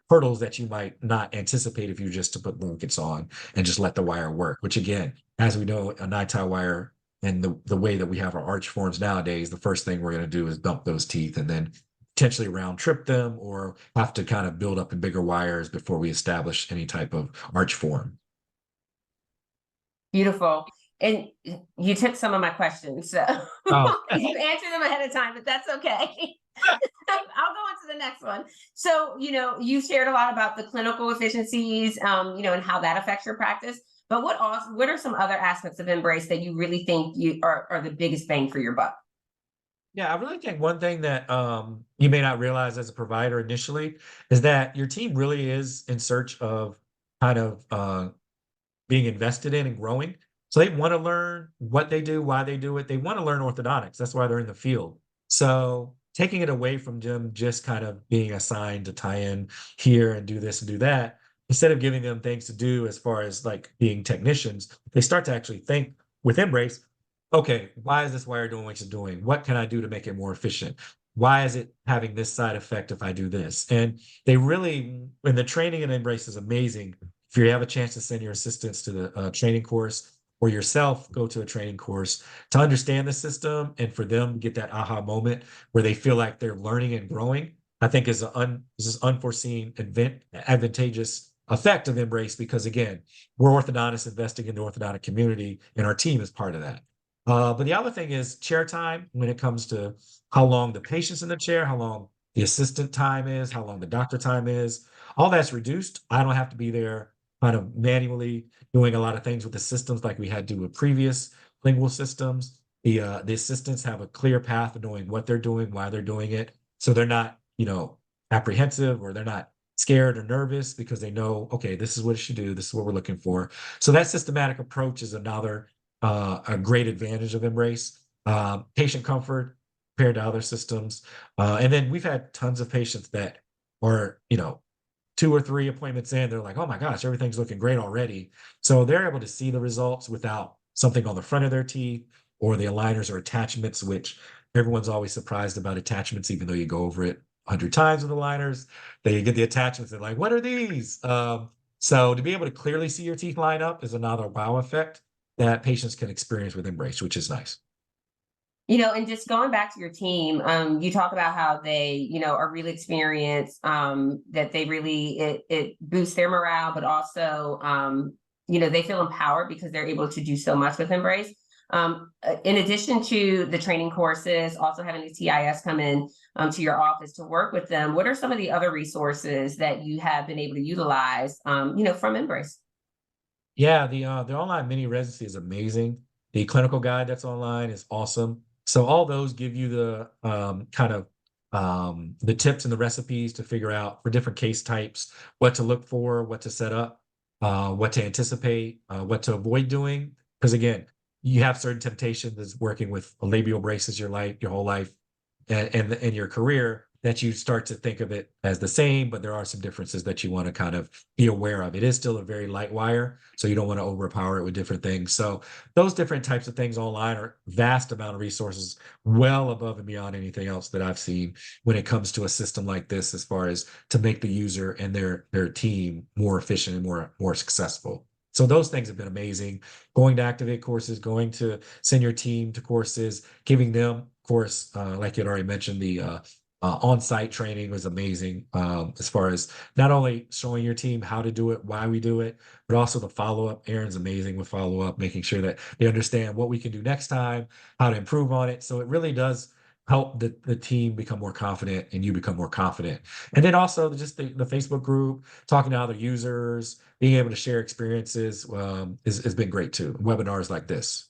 hurdles that you might not anticipate if you just to put blankets on and just let the wire work, which again, as we know, a 9-tie wire and the way that we have our arch forms nowadays, the first thing we're going to do is dump those teeth and then potentially round trip them or have to kind of build up in bigger wires before we establish any type of arch form. Beautiful. And you took some of my questions, so Oh. you answered them ahead of time, but that's okay. I'll go on to the next one. So, you shared a lot about the clinical efficiencies, and how that affects your practice. But what are some other aspects of InBrace that you really think you are the biggest bang for your buck? Yeah, I really think one thing that you may not realize as a provider initially is that your team really is in search of kind of being invested in and growing. So they want to learn what they do, why they do it. They want to learn orthodontics. That's why they're in the field. So taking it away from them just kind of being assigned to tie in here and do this and do that, instead of giving them things to do as far as like being technicians, they start to actually think with Embrace, okay, why is this wire doing what it's doing? What can I do to make it more efficient? Why is it having this side effect if I do this? And they really, when the training in Embrace is amazing, if you have a chance to send your assistants to the training course or yourself go to a training course to understand the system and for them to get that aha moment where they feel like they're learning and growing, I think is this unforeseen advantageous effect of Embrace because again, we're orthodontists investing in the orthodontic community and our team is part of that. But the other thing is chair time when it comes to how long the patient's in the chair, how long the assistant time is, how long the doctor time is. All that's reduced. I don't have to be there kind of manually doing a lot of things with the systems like we had to with previous lingual systems. The assistants have a clear path of knowing what they're doing, why they're doing it. So they're not, apprehensive or they're not scared or nervous because they know, okay, this is what it should do. This is what we're looking for. So that systematic approach is another a great advantage of Embrace. Patient comfort compared to other systems. And then we've had tons of patients that are, 2 or 3 appointments in, they're like, oh my gosh, everything's looking great already. So they're able to see the results without something on the front of their teeth or the aligners or attachments, which everyone's always surprised about attachments, even though you go over it 100 times with aligners. They get the attachments, they're like, what are these? So to be able to clearly see your teeth line up is another wow effect that patients can experience with Embrace, which is nice. And just going back to your team, you talk about how they, are really experienced, that they really, it boosts their morale, but also, they feel empowered because they're able to do so much with Embrace. In addition to the training courses, also having the TIS come in to your office to work with them, what are some of the other resources that you have been able to utilize, from Embrace? Yeah, the online mini residency is amazing. The clinical guide that's online is awesome. So all those give you the kind of the tips and the recipes to figure out for different case types, what to look for, what to set up, what to anticipate, what to avoid doing. Because again, you have certain temptations as working with labial braces your whole life, and in your career that you start to think of it as the same, but there are some differences that you want to kind of be aware of. It is still a very light wire, so you don't want to overpower it with different things. So those different types of things online are vast amount of resources, well above and beyond anything else that I've seen when it comes to a system like this, as far as to make the user and their team more efficient and more successful. So those things have been amazing. Going to activate courses, going to send your team to courses, giving them, of course, like you had already mentioned, the on-site training was amazing, as far as not only showing your team how to do it, why we do it, but also the follow-up. Aaron's amazing with follow-up, making sure that they understand what we can do next time, how to improve on it. So it really does help the team become more confident and you become more confident. And then also just the Facebook group, talking to other users, being able to share experiences has been great too. Webinars like this.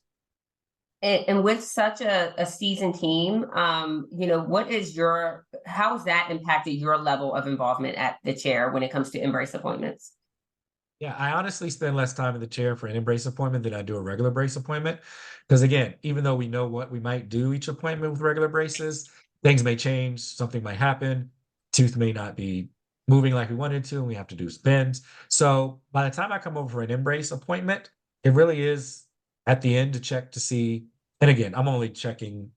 And with such a seasoned team, how has that impacted your level of involvement at the chair when it comes to Embrace appointments? Yeah, I honestly spend less time in the chair for an Embrace appointment than I do a regular brace appointment. Because again, even though we know what we might do each appointment with regular braces, things may change, something might happen, tooth may not be moving like we wanted to, and we have to do bends. So by the time I come over for an Embrace appointment, it really is at the end to check to see. And again, I'm only checking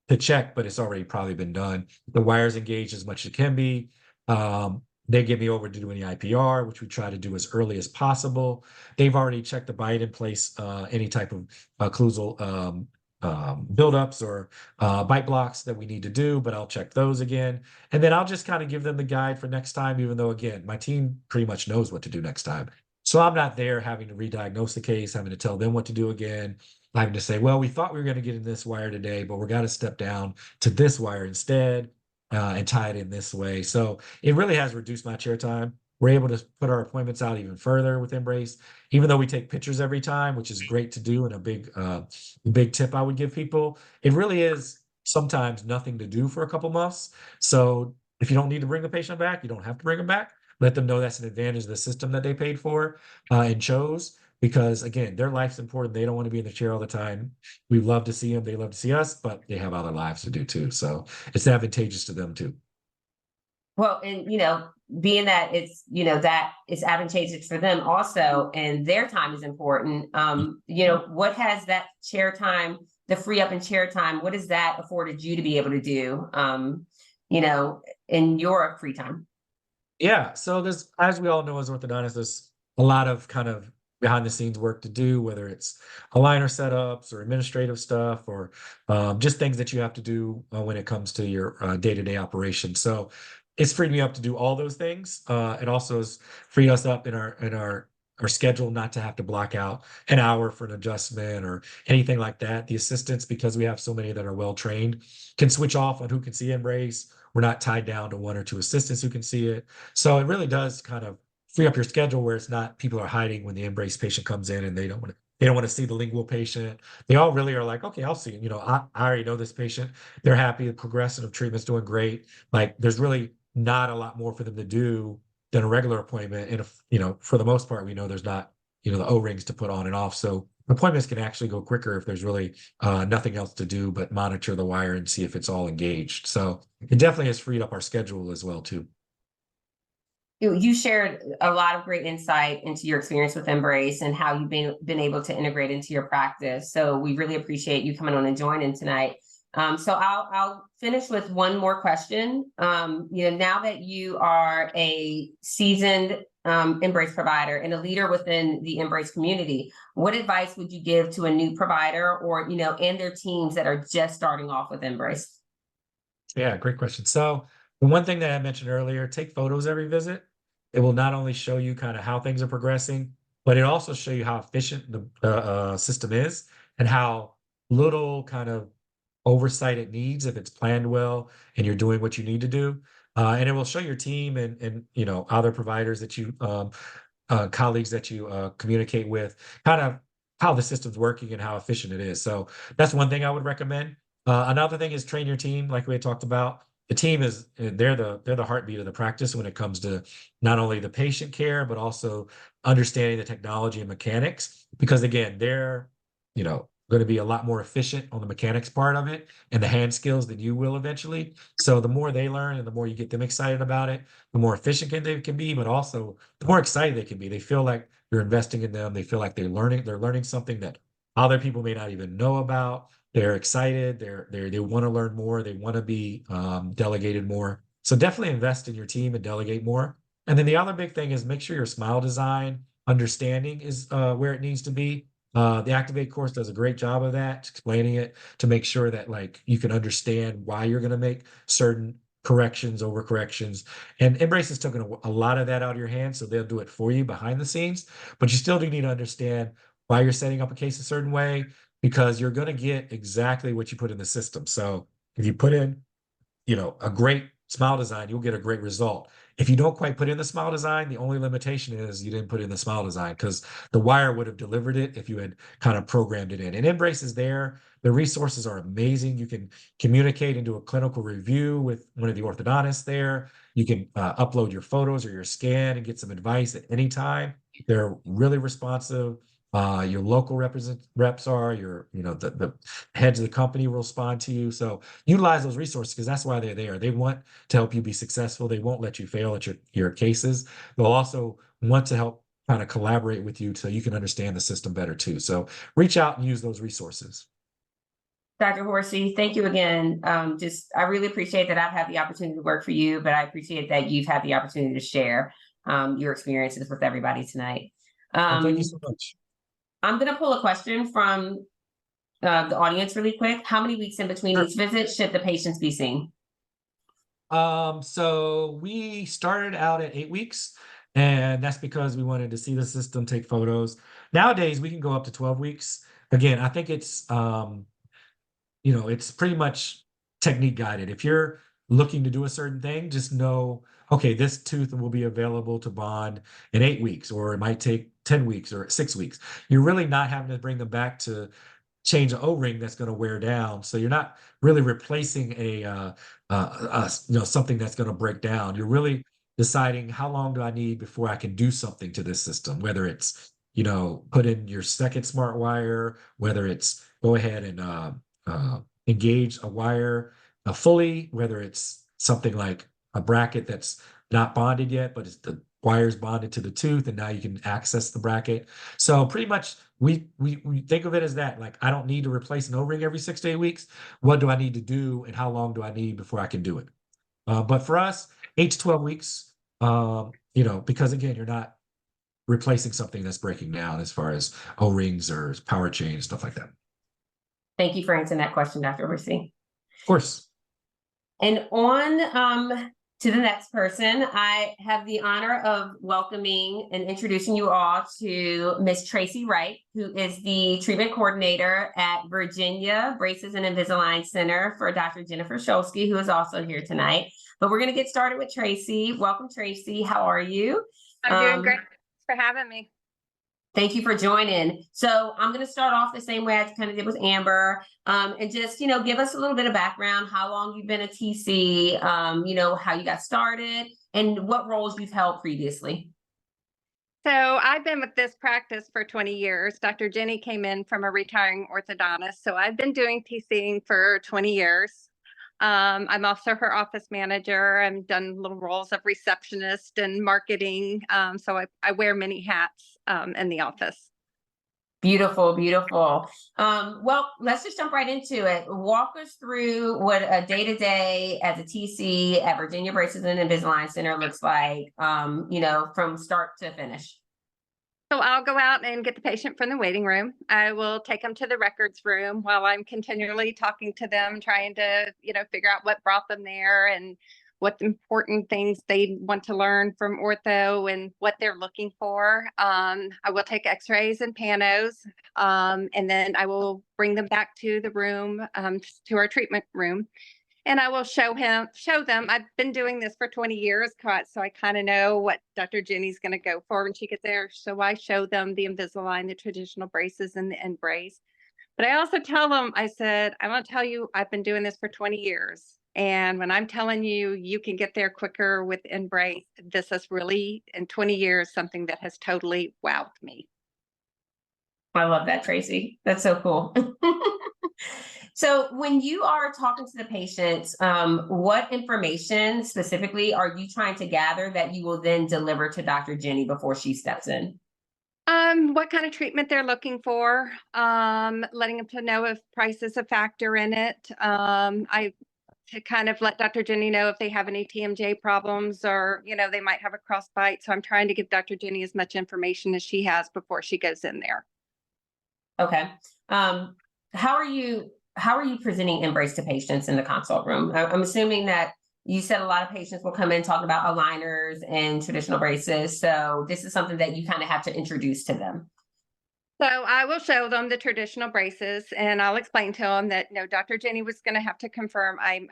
to check, but it's already probably been done. The wire's engaged as much as it can be. They get me over to do any IPR, which we try to do as early as possible. They've already checked the bite in place, any type of occlusal buildups or bite blocks that we need to do, but I'll check those again. And then I'll just kind of give them the guide for next time, even though, again, my team pretty much knows what to do next time. So I'm not there having to re-diagnose the case, having to tell them what to do again, having to say, well, we thought we were going to get in this wire today, but we're going to step down to this wire instead and tie it in this way. So it really has reduced my chair time. We're able to put our appointments out even further with InBrace, even though we take pictures every time, which is great to do, and a big tip I would give people. It really is sometimes nothing to do for a couple months. So if you don't need to bring the patient back, you don't have to bring them back. Let them know that's an advantage of the system that they paid for and chose, because again, their life's important. They don't want to be in the chair all the time. We love to see them. They love to see us, but they have other lives to do too. So it's advantageous to them too. Well, and being that that it's advantageous for them also, and their time is important. What has that chair time, the free up in chair time, what has that afforded you to be able to do, in your free time? Yeah. So there's, as we all know, as orthodontists, there's a lot of kind of behind the scenes work to do, whether it's aligner setups or administrative stuff, or just things that you have to do when it comes to your day-to-day operation. So it's freed me up to do all those things. It also has freed us up in our schedule not to have to block out an hour for an adjustment or anything like that. The assistants, because we have so many that are well trained, can switch off on who can see InBrace. We're not tied down to one or two assistants who can see it. So it really does kind of free up your schedule, where it's not people are hiding when the InBrace patient comes in and they don't want to see the lingual patient. They all really are like, okay, I'll see it. I already know this patient. They're happy. The progression of treatment's doing great. Like, there's really not a lot more for them to do than a regular appointment. And if, for the most part, we know there's not, the O-rings to put on and off. So appointments can actually go quicker if there's really nothing else to do but monitor the wire and see if it's all engaged. So it definitely has freed up our schedule as well too. You shared a lot of great insight into your experience with InBrace and how you've been able to integrate into your practice. So we really appreciate you coming on and joining tonight. So I'll finish with one more question. Now that you are a seasoned InBrace provider and a leader within the InBrace community, what advice would you give to a new provider or, and their teams that are just starting off with InBrace? Yeah, great question. So the one thing that I mentioned earlier, take photos every visit. It will not only show you kind of how things are progressing, but it also show you how efficient the system is and how little kind of oversight it needs if it's planned well and you're doing what you need to do. And it will show your team and other providers that you colleagues that you communicate with, kind of how the system's working and how efficient it is. So that's one thing I would recommend. Another thing is train your team, like we had talked about. The team they're the heartbeat of the practice when it comes to not only the patient care, but also understanding the technology and mechanics, because again, they're going to be a lot more efficient on the mechanics part of it and the hand skills than you will eventually. So the more they learn and the more you get them excited about it, the more efficient they can be, but also the more excited they can be. They feel like you're investing in them. They feel like they're learning something that other people may not even know about. They're excited. They want to learn more. They want to be delegated more. So definitely invest in your team and delegate more. And then the other big thing is make sure your smile design understanding is where it needs to be. The Activate course does a great job of that, explaining it to make sure that you can understand why you're going to make certain corrections, over corrections. And InBrace has taken a lot of that out of your hands, so they'll do it for you behind the scenes. But you still do need to understand why you're setting up a case a certain way, because you're going to get exactly what you put in the system. So if you put in, a great smile design, you'll get a great result. If you don't quite put in the smile design, the only limitation is you didn't put in the smile design, because the wire would have delivered it if you had kind of programmed it in. And InBrace is there. The resources are amazing. You can communicate and do a clinical review with one of the orthodontists there. You can upload your photos or your scan and get some advice at any time. They're really responsive. Your local reps are the heads of the company will respond to you. So utilize those resources, because that's why they're there. They want to help you be successful. They won't let you fail at your cases. They'll also want to help kind of collaborate with you so you can understand the system better too. So reach out and use those resources. Dr. Horsey, thank you again. I really appreciate that I've had the opportunity to work for you, but I appreciate that you've had the opportunity to share your experiences with everybody tonight. Well, thank you so much. I'm going to pull a question from the audience really quick. How many weeks in between each visit should the patients be seen? So we started out at 8 weeks, and that's because we wanted to see the system, take photos. Nowadays, we can go up to 12 weeks. Again, I think it's it's pretty much technique guided. If you're looking to do a certain thing, just know, okay, this tooth will be available to bond in 8 weeks, or it might take 10 weeks or 6 weeks. You're really not having to bring them back to change an O-ring that's going to wear down. So you're not really replacing something that's going to break down. You're really deciding how long do I need before I can do something to this system, whether it's, put in your second smart wire, whether it's go ahead and engage a wire fully, whether it's something like a bracket that's not bonded yet, but it's the wire's bonded to the tooth, and now you can access the bracket. So pretty much we think of it as that. Like, I don't need to replace an O-ring every 6 to 8 weeks. What do I need to do, and how long do I need before I can do it? But for us, 8 to 12 weeks, because again, you're not replacing something that's breaking down as far as O-rings or power chains, stuff like that. Thank you for answering that question, Dr. Horsey. Of course. And on to the next person, I have the honor of welcoming and introducing you all to Miss Tracy Wright, who is the treatment coordinator at Virginia Braces and Invisalign Center for Dr. Jennifer Shulsky, who is also here tonight. But we're going to get started with Tracy. Welcome, Tracy. How are you? I'm doing great. Thanks for having me. Thank you for joining. So I'm going to start off the same way I kind of did with Amber, and just, give us a little bit of background, how long you've been a TC, how you got started, and what roles you've held previously. So I've been with this practice for 20 years. Dr. Jenny came in from a retiring orthodontist. So I've been doing TCing for 20 years. I'm also her office manager. I've done little roles of receptionist and marketing. So I wear many hats in the office. Beautiful, beautiful. Well, let's just jump right into it. Walk us through what a day-to-day as a TC at Virginia Braces and Invisalign Center looks like, from start to finish. So I'll go out and get the patient from the waiting room. I will take them to the records room while I'm continually talking to them, trying to, figure out what brought them there and what important things they want to learn from ortho and what they're looking for. I will take x-rays and panos, and then I will bring them back to the room, to our treatment room. And I will show them. I've been doing this for 20 years, so I kind of know what Dr. Jenny's going to go for when she gets there. So I show them the Invisalign, the traditional braces, and the InBrace. But I also tell them, I said, I want to tell you, I've been doing this for 20 years. And when I'm telling you, you can get there quicker with InBrace, this is really, in 20 years, something that has totally wowed me. I love that, Tracy. That's so cool. So when you are talking to the patients, what information specifically are you trying to gather that you will then deliver to Dr. Jenny before she steps in? What kind of treatment they're looking for, letting them to know if price is a factor in it. I to kind of let Dr. Jenny know if they have any TMJ problems or, they might have a crossbite. So I'm trying to give Dr. Jenny as much information as she has before she goes in there. Okay. How are you presenting InBrace to patients in the consult room? I'm assuming that you said a lot of patients will come in talking about aligners and traditional braces. So this is something that you kind of have to introduce to them. So I will show them the traditional braces, and I'll explain to them that, Dr. Jenny was going to have to confirm I'm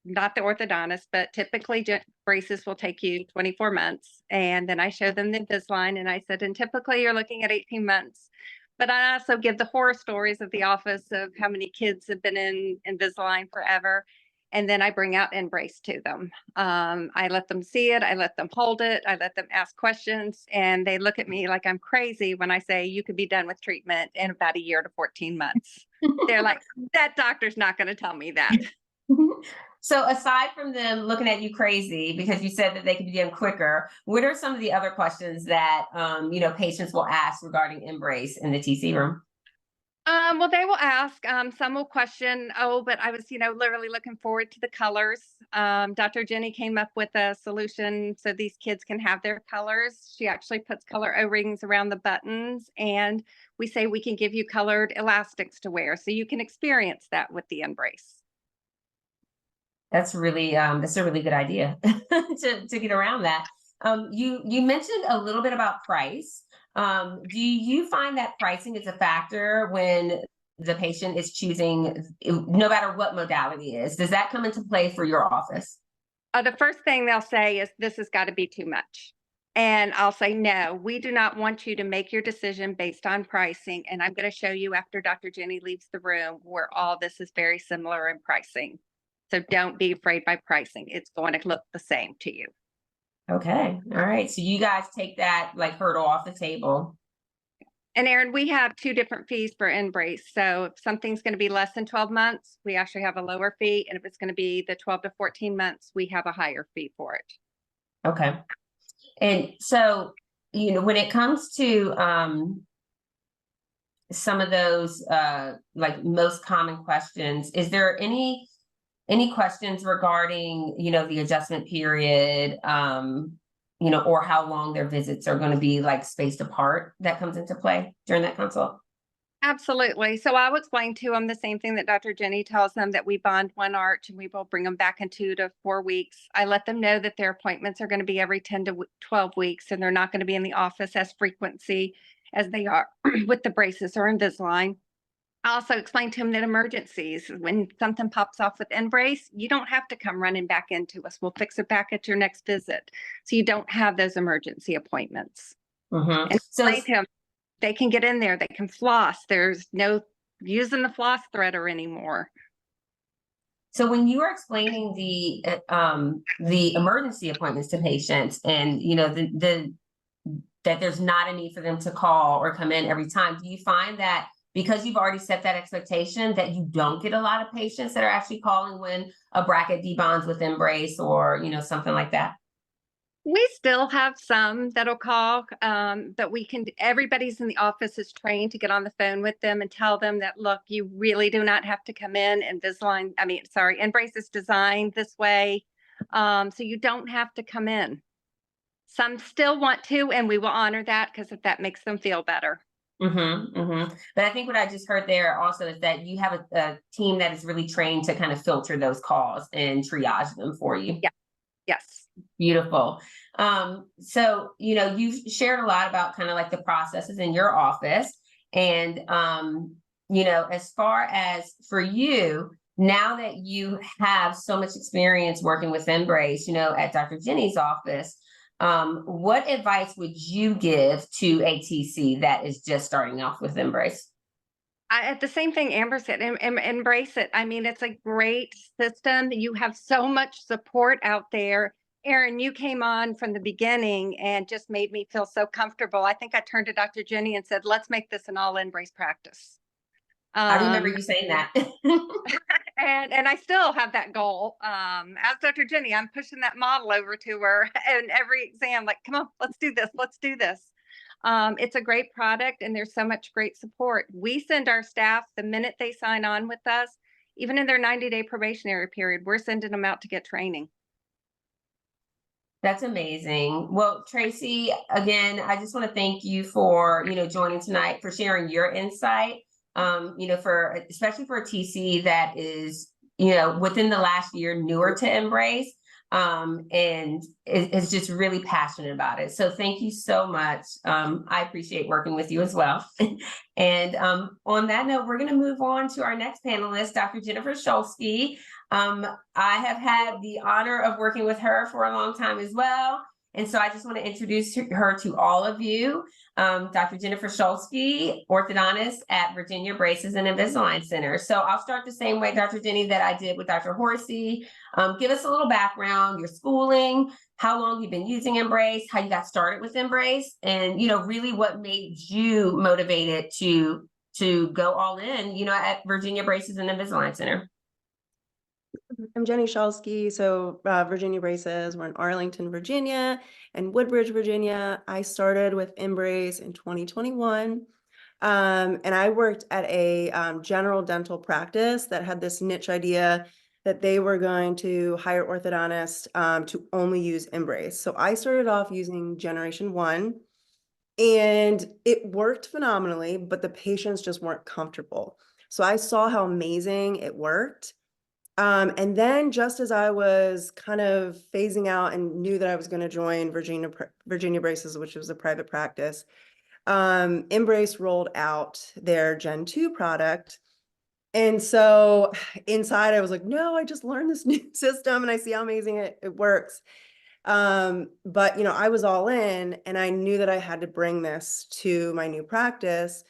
not the orthodontist, but typically braces will take you 24 months. And then I show them the Invisalign, and I said, and typically you're looking at 18 months. But I also give the horror stories of the office of how many kids have been in Invisalign forever. And then I bring out InBrace to them. I let them see it. I let them hold it. I let them ask questions. And they look at me like I'm crazy when I say you could be done with treatment in about a year to 14 months. They're like, that doctor's not going to tell me that. So aside from them looking at you crazy because you said that they could be done quicker, what are some of the other questions that patients will ask regarding InBrace in the TC room? Well, they will ask, some will question, oh, but I was, literally looking forward to the colors. Dr. Jenny came up with a solution so these kids can have their colors. She actually puts color O-rings around the buttons, and we say we can give you colored elastics to wear so you can experience that with the InBrace. That's a really good idea to get around that. You mentioned a little bit about price. Do you find that pricing is a factor when the patient is choosing, no matter what modality is? Does that come into play for your office? The first thing they'll say is, this has got to be too much. And I'll say, no, we do not want you to make your decision based on pricing. And I'm going to show you after Dr. Jenny leaves the room where all this is very similar in pricing. So don't be afraid by pricing. It's going to look the same to you. Okay. All right. So you guys take that like hurdle off the table. And Erin, we have 2 different fees for InBrace. So if something's going to be less than 12 months, we actually have a lower fee. And if it's going to be the 12 to 14 months, we have a higher fee for it. Okay. And so, when it comes to some of those like most common questions, is there any questions regarding, the adjustment period, or how long their visits are going to be like spaced apart that comes into play during that consult? Absolutely. So I will explain to them the same thing that Dr. Jenny tells them, that we bond one arch and we will bring them back in 2 to 4 weeks. I let them know that their appointments are going to be every 10 to 12 weeks, and they're not going to be in the office as frequency as they are with the braces or Invisalign. I also explained to them that emergencies, when something pops off with InBrace, you don't have to come running back into us. We'll fix it back at your next visit. So you don't have those emergency appointments. Mm-hmm. And So explain to them, they can get in there, they can floss. There's no using the floss threader anymore. So when you are explaining the emergency appointments to patients, and that there's not a need for them to call or come in every time, do you find that because you've already set that expectation that you don't get a lot of patients that are actually calling when a bracket debonds with InBrace or something like that? We still have some that'll call, but everybody's in the office is trained to get on the phone with them and tell them that, look, you really do not have to come in. InBrace is designed this way. So you don't have to come in. Some still want to, and we will honor that because if that makes them feel better. Mm-hmm, mm-hmm. But I think what I just heard there also is that you have a team that is really trained to kind of filter those calls and triage them for you. Yeah. Yes. Beautiful. So, you've shared a lot about kind of like the processes in your office. And, as far as for you, now that you have so much experience working with InBrace, at Dr. Jenny's office, what advice would you give to a TC that is just starting off with InBrace? At the same thing Amber said, embrace it. I mean, it's a great system. You have so much support out there. Erin, you came on from the beginning and just made me feel so comfortable. I think I turned to Dr. Jenny and said, let's make this an all InBrace practice. I remember you saying that. and I still have that goal. As Dr. Jenny, I'm pushing that model over to her in every exam, like, come on, let's do this. Let's do this. It's a great product and there's so much great support. We send our staff the minute they sign on with us, even in their 90-day probationary period, we're sending them out to get training. That's amazing. Well, Tracy, again, I just want to thank you for, joining tonight, for sharing your insight, especially for a TC that is, within the last year, newer to InBrace, and is just really passionate about it. So thank you so much. I appreciate working with you as well. And on that note, we're going to move on to our next panelist, Dr. Jennifer Shulsky. I have had the honor of working with her for a long time as well. And so I just want to introduce her to all of you. Dr. Jennifer Shulsky, orthodontist at Virginia Braces and Invisalign Center. So I'll start the same way, Dr. Jenny, that I did with Dr. Horsey. Give us a little background, your schooling, how long you've been using InBrace, how you got started with InBrace, and really what made you motivated to go all in, at Virginia Braces and Invisalign Center. I'm Jenny Shulsky. So Virginia Braces, we're in Arlington, Virginia, and Woodbridge, Virginia. I started with InBrace in 2021. And I worked at a general dental practice that had this niche idea that they were going to hire orthodontists to only use InBrace. So I started off using generation 1, and it worked phenomenally, but the patients just weren't comfortable. So I saw how amazing it worked. And then just as I was kind of phasing out and knew that I was going to join Virginia Braces, which was a private practice, InBrace rolled out their Gen 2 product. And so inside I was like, no, I just learned this new system and I see how amazing it works. But I was all in, and I knew that I had to bring this to my new practice.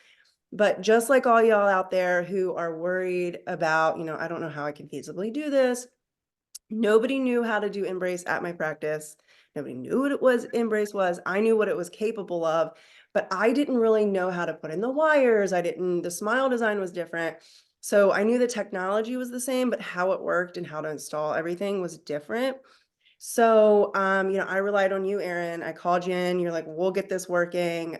But just like all y'all out there who are worried about, I don't know how I can feasibly do this. Nobody knew how to do InBrace at my practice. Nobody knew what it was InBrace was. I knew what it was capable of, but I didn't really know how to put in the wires. The smile design was different. So I knew the technology was the same, but how it worked and how to install everything was different. So, I relied on you, Erin. I called you in. You're like, we'll get this working.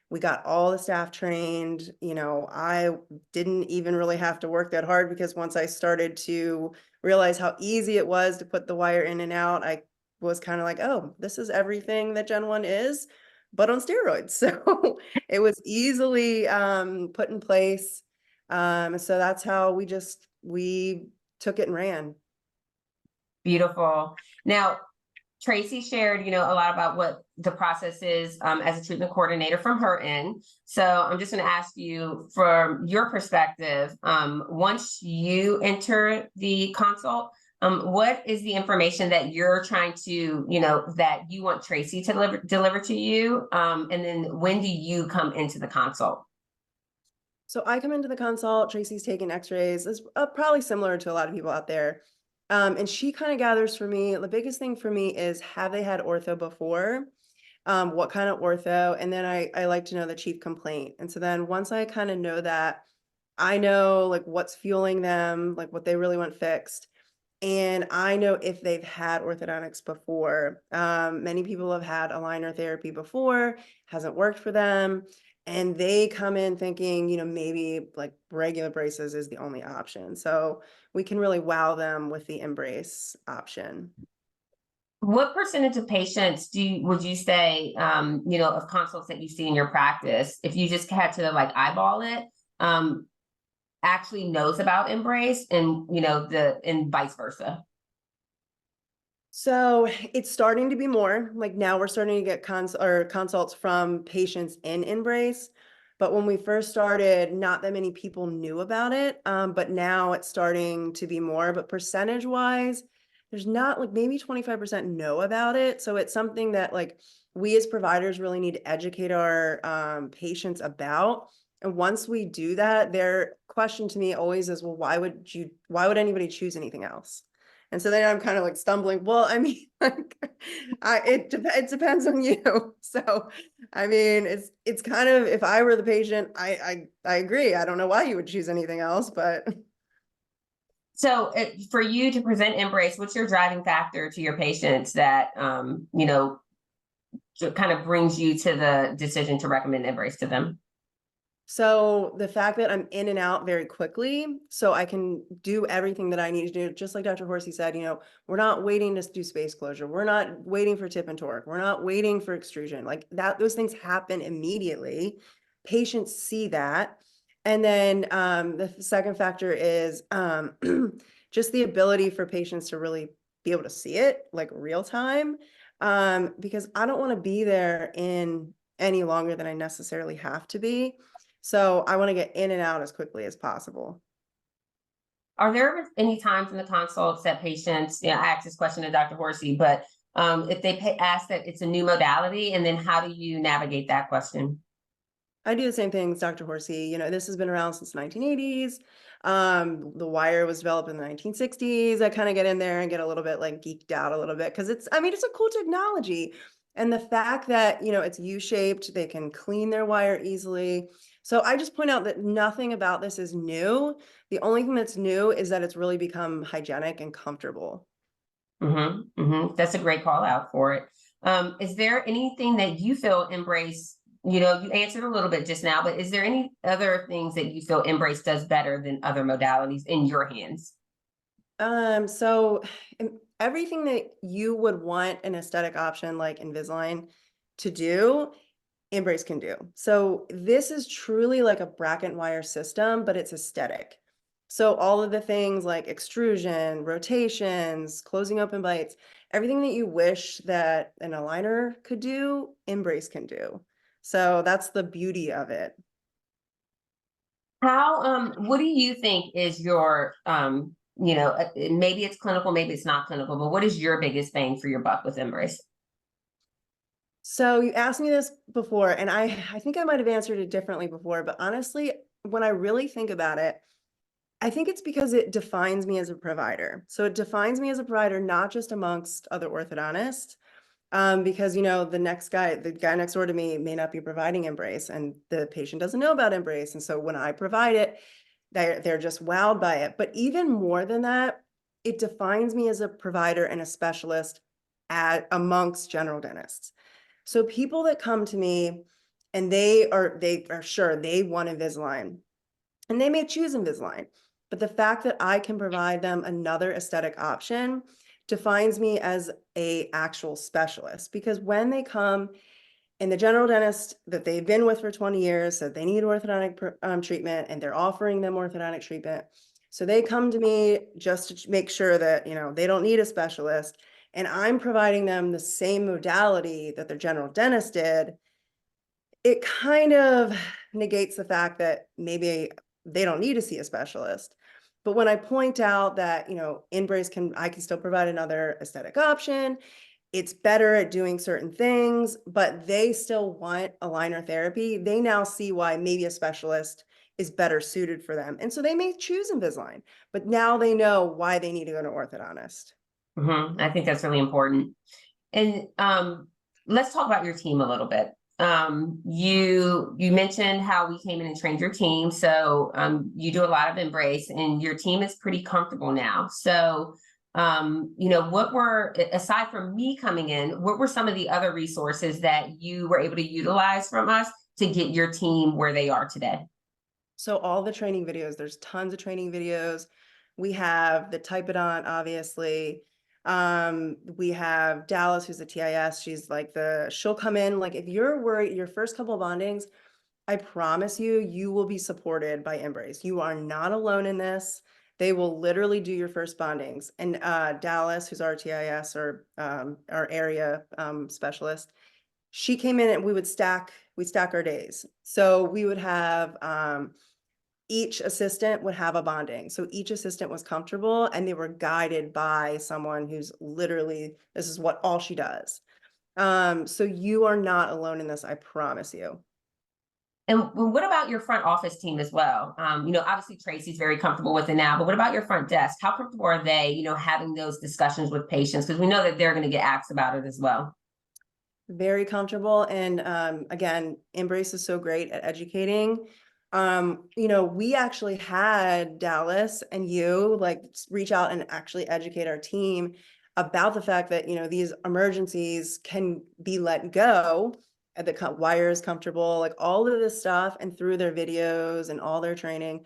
We got all the staff trained. I didn't even really have to work that hard, because once I started to realize how easy it was to put the wire in and out, I was kind of like, oh, this is everything that Gen 1 is, but on steroids. So it was easily put in place. So that's how we took it and ran. Beautiful. Now, Tracy shared, a lot about what the process is as a treatment coordinator from her end. So I'm just going to ask you, from your perspective, once you enter the consult, what is the information that you're trying to, that you want Tracy to deliver to you? And then when do you come into the consult? So I come into the consult, Tracy's taking x-rays. It's probably similar to a lot of people out there. And she kind of gathers for me. The biggest thing for me is, have they had ortho before? What kind of ortho? And then I like to know the chief complaint. And so then once I kind of know that, I know like what's fueling them, like what they really want fixed. And I know if they've had orthodontics before. Many people have had aligner therapy before, hasn't worked for them. And they come in thinking, maybe like regular braces is the only option. So we can really wow them with the InBrace option. What percentage of patients would you say, of consults that you see in your practice, if you just had to like eyeball it, actually knows about InBrace, and and vice versa? So it's starting to be more. Like now we're starting to get consults from patients in InBrace. But when we first started, not that many people knew about it. But now it's starting to be more. But percentage wise, there's not, like, maybe 25% know about it. So it's something that like we as providers really need to educate our patients about. And once we do that, their question to me always is, well, why would anybody choose anything else? And so then I'm kind of like stumbling. Well, I mean, like, it depends on you. So, I mean, it's kind of, if I were the patient, I agree. I don't know why you would choose anything else, but. So for you to present InBrace, what's your driving factor to your patients that, kind of brings you to the decision to recommend InBrace to them? So the fact that I'm in and out very quickly, so I can do everything that I need to do, just like Dr. Horsey said, we're not waiting to do space closure. We're not waiting for tip and torque. We're not waiting for extrusion. Like that, those things happen immediately. Patients see that. And then the second factor is just the ability for patients to really be able to see it like real time. Because I don't want to be there in any longer than I necessarily have to be. So I want to get in and out as quickly as possible. Are there any times in the consults that patients, I asked this question to Dr. Horsey, but if they ask that it's a new modality, and then how do you navigate that question? I do the same thing as Dr. Horsey. This has been around since the 1980s. The wire was developed in the 1960s. I kind of get in there and get a little bit like geeked out a little bit because it's a cool technology. And the fact that, it's U-shaped, they can clean their wire easily. So I just point out that nothing about this is new. The only thing that's new is that it's really become hygienic and comfortable. That's a great call out for it. Is there anything that you feel InBrace you know, you answered a little bit just now, but is there any other things that you feel InBrace does better than other modalities in your hands? So everything that you would want an aesthetic option like Invisalign to do, InBrace can do. So this is truly like a bracket wire system, but it's aesthetic. So all of the things like extrusion, rotations, closing open bites, everything that you wish that an aligner could do, InBrace can do. So that's the beauty of it. What do you think is your, you know, maybe it's clinical, maybe it's not clinical, but what is your biggest bang for your buck with InBrace? So you asked me this before, and I think I might have answered it differently before, but honestly, when I really think about it, I think it's because it defines me as a provider. So it defines me as a provider, not just amongst other orthodontists, because, you know, the guy next door to me may not be providing InBrace, and the patient doesn't know about InBrace. And so when I provide it, they're just wowed by it. But even more than that, it defines me as a provider and a specialist amongst general dentists. So people that come to me and they are sure they want Invisalign, and they may choose Invisalign, but the fact that I can provide them another aesthetic option defines me as a actual specialist. Because when they come and the general dentist that they've been with for 20 years said they need orthodontic treatment, and they're offering them orthodontic treatment, so they come to me just to make sure that, you know, they don't need a specialist, and I'm providing them the same modality that their general dentist did. It kind of negates the fact that maybe they don't need to see a specialist. But when I point out that, you know, I can still provide another aesthetic option, it's better at doing certain things, but they still want aligner therapy, they now see why maybe a specialist is better suited for them. And so they may choose Invisalign, but now they know why they need to go to orthodontist. I think that's really important. And let's talk about your team a little bit. You mentioned how we came in and trained your team. So you do a lot of InBrace, and your team is pretty comfortable now. So you know, aside from me coming in, what were some of the other resources that you were able to utilize from us to get your team where they are today? So all the training videos, there's tons of training videos. We have the Type It On, obviously. We have Dallas, who's a TIS. She'll come in, like, if you're worried, your first couple of bondings, I promise you, you will be supported by InBrace. You are not alone in this. They will literally do your first bondings. And Dallas, who's our TIS, or our area specialist, she came in and we'd stack our days. So we would have each assistant would have a bonding. So each assistant was comfortable, and they were guided by someone who's literally, this is what all she does. So you are not alone in this, I promise you. And what about your front office team as well? You know, obviously Tracy's very comfortable with it now, but what about your front desk? How comfortable are they, you know, having those discussions with patients? Because we know that they're going to get asked about it as well. Very comfortable. And again, InBrace is so great at educating. You know, we actually had Dallas and you reach out and actually educate our team about the fact that, you know, these emergencies can be let go, the wire is comfortable, like all of this stuff. And through their videos and all their training,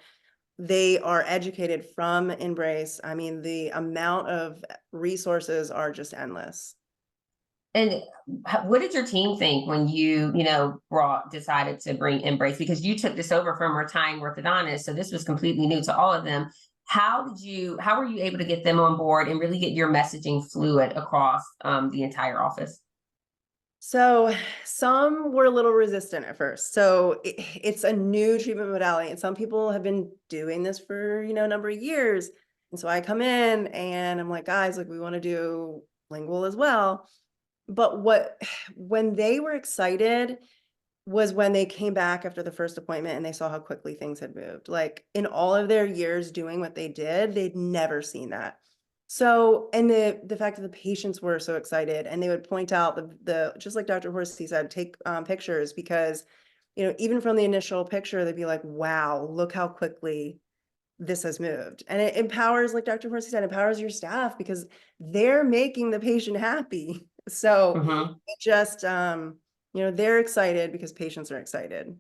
they are educated from InBrace. I mean, the amount of resources are just endless. And what did your team think when you know, decided to bring InBrace? Because you took this over from retiring orthodontist, so this was completely new to all of them. How were you able to get them on board and really get your messaging fluid across the entire office? So some were a little resistant at first. So it's a new treatment modality, and some people have been doing this for, you know, a number of years. And so I come in and I'm like, guys, like, we want to do lingual as well. But when they were excited was when they came back after the first appointment and they saw how quickly things had moved. Like, in all of their years doing what they did, they'd never seen that. So, and the fact that the patients were so excited, and they would point out the just like Dr. Horsey said, take pictures, because, you know, even from the initial picture, they'd be like, wow, look how quickly this has moved. And it empowers, like Dr. Horsey said, empowers your staff because they're making the patient happy. So it just, they're excited because patients are excited.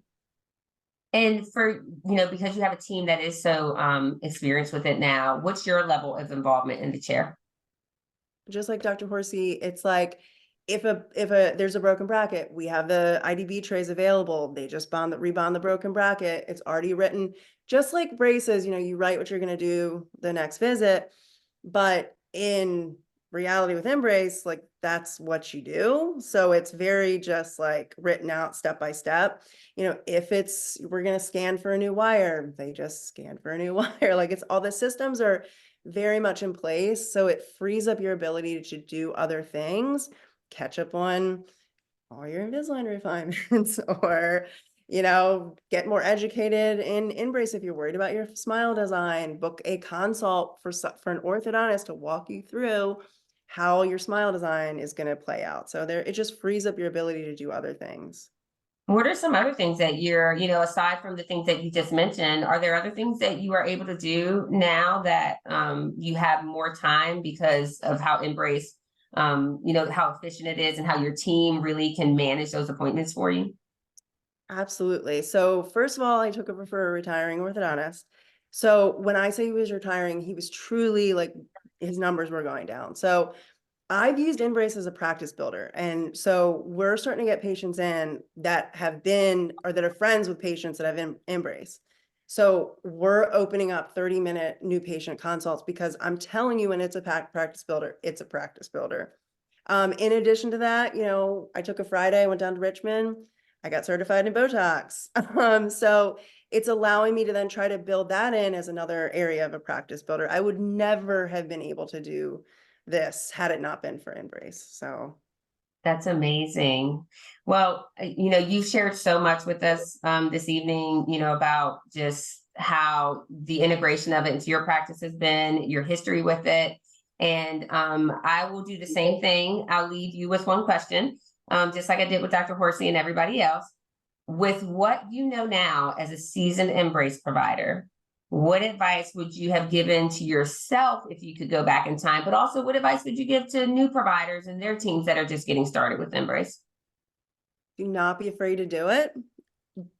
And for, because you have a team that is so experienced with it now, what's your level of involvement in the chair? Just like Dr. Horsey, it's like if there's a broken bracket, we have the IDB trays available. They just rebond the broken bracket. It's already written. Just like braces, you write what you're going to do the next visit, but in reality with InBrace, like that's what you do. So it's very just like written out step by step. If we're going to scan for a new wire, they just scan for a new wire. Like it's all the systems are very much in place. So it frees up your ability to do other things, catch up on all your Invisalign refinements or, get more educated in InBrace if you're worried about your smile design, book a consult for an orthodontist to walk you through how your smile design is going to play out. So it just frees up your ability to do other things. What are some other things that you're, aside from the things that you just mentioned, are there other things that you are able to do now that you have more time because of how InBrace, how efficient it is and how your team really can manage those appointments for you? Absolutely. So first of all, I took over for a retiring orthodontist. So when I say he was retiring, he was truly like his numbers were going down. So I've used InBrace as a practice builder. And so we're starting to get patients in that have been or that are friends with patients that have InBrace. So we're opening up 30-minute new patient consults because I'm telling you, when it's a practice builder, it's a practice builder. In addition to that, I took a Friday, I went down to Richmond. I got certified in Botox. So it's allowing me to then try to build that in as another area of a practice builder. I would never have been able to do this had it not been for InBrace. So that's amazing. Well, you've shared so much with us this evening, about just how the integration of it into your practice has been, your history with it. And I will do the same thing. I'll leave you with one question, just like I did with Dr. Horsey and everybody else. With what you know now as a seasoned InBrace provider, what advice would you have given to yourself if you could go back in time? But also, what advice would you give to new providers and their teams that are just getting started with InBrace? do not be afraid to do it.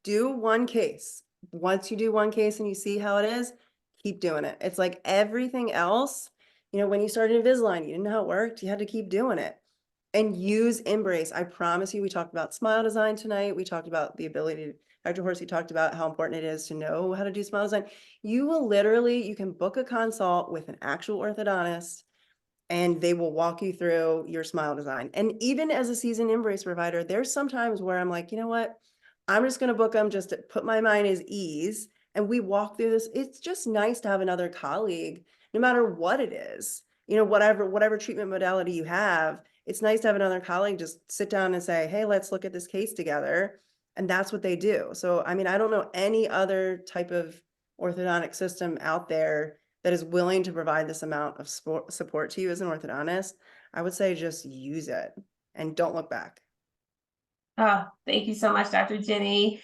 Do one case. Once you do one case and you see how it is, keep doing it. It's like everything else. When you started Invisalign, you didn't know how it worked. You had to keep doing it. And use InBrace. I promise you, we talked about smile design tonight. We talked about the ability Dr. Horsey talked about how important it is to know how to do smile design. You can book a consult with an actual orthodontist and they will walk you through your smile design. And even as a seasoned InBrace provider, there's sometimes where I'm like, you know what? I'm just going to book them just to put my mind at ease. And we walk through this. It's just nice to have another colleague, no matter what it is, whatever treatment modality you have. It's nice to have another colleague just sit down and say, hey, let's look at this case together. And that's what they do. So, I mean, I don't know any other type of orthodontic system out there that is willing to provide this amount of support to you as an orthodontist. I would say just use it and don't look back. Oh, thank you so much, Dr. Jenny.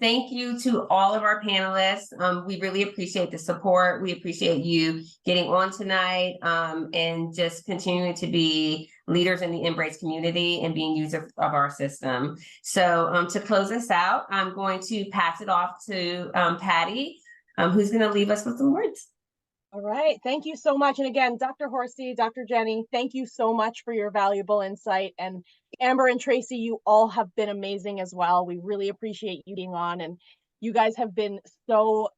Thank you to all of our panelists. We really appreciate the support. We appreciate you getting on tonight and just continuing to be leaders in the InBrace community and being users of our system. So to close us out, I'm going to pass it off to Patty, who's going to leave us with some words. All right. Thank you so much. And again, Dr. Horsey, Dr. Jenny, thank you so much for your valuable insight. And Amber and Tracy, you all have been amazing as well. We really appreciate you being on. And you guys have been so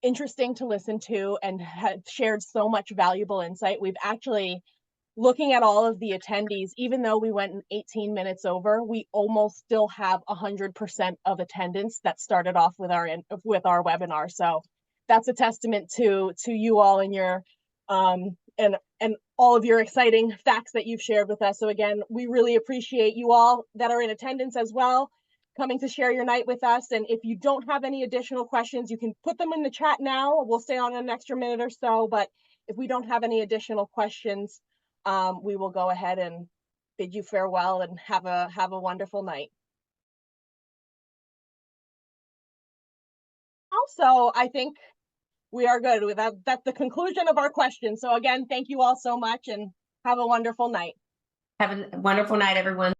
interesting to listen to and have shared so much valuable insight. We've actually, looking at all of the attendees, even though we went 18 minutes over, we almost still have 100% of attendance that started off with our webinar. So that's a testament to you all and your and all of your exciting facts that you've shared with us. So again, we really appreciate you all that are in attendance as well, coming to share your night with us. And if you don't have any additional questions, you can put them in the chat now. We'll stay on an extra minute or so, but if we don't have any additional questions, we will go ahead and bid you farewell and have a wonderful night. Also, I think we are good with that. That's the conclusion of our questions. So again, thank you all so much and have a wonderful night. Have a wonderful night, everyone.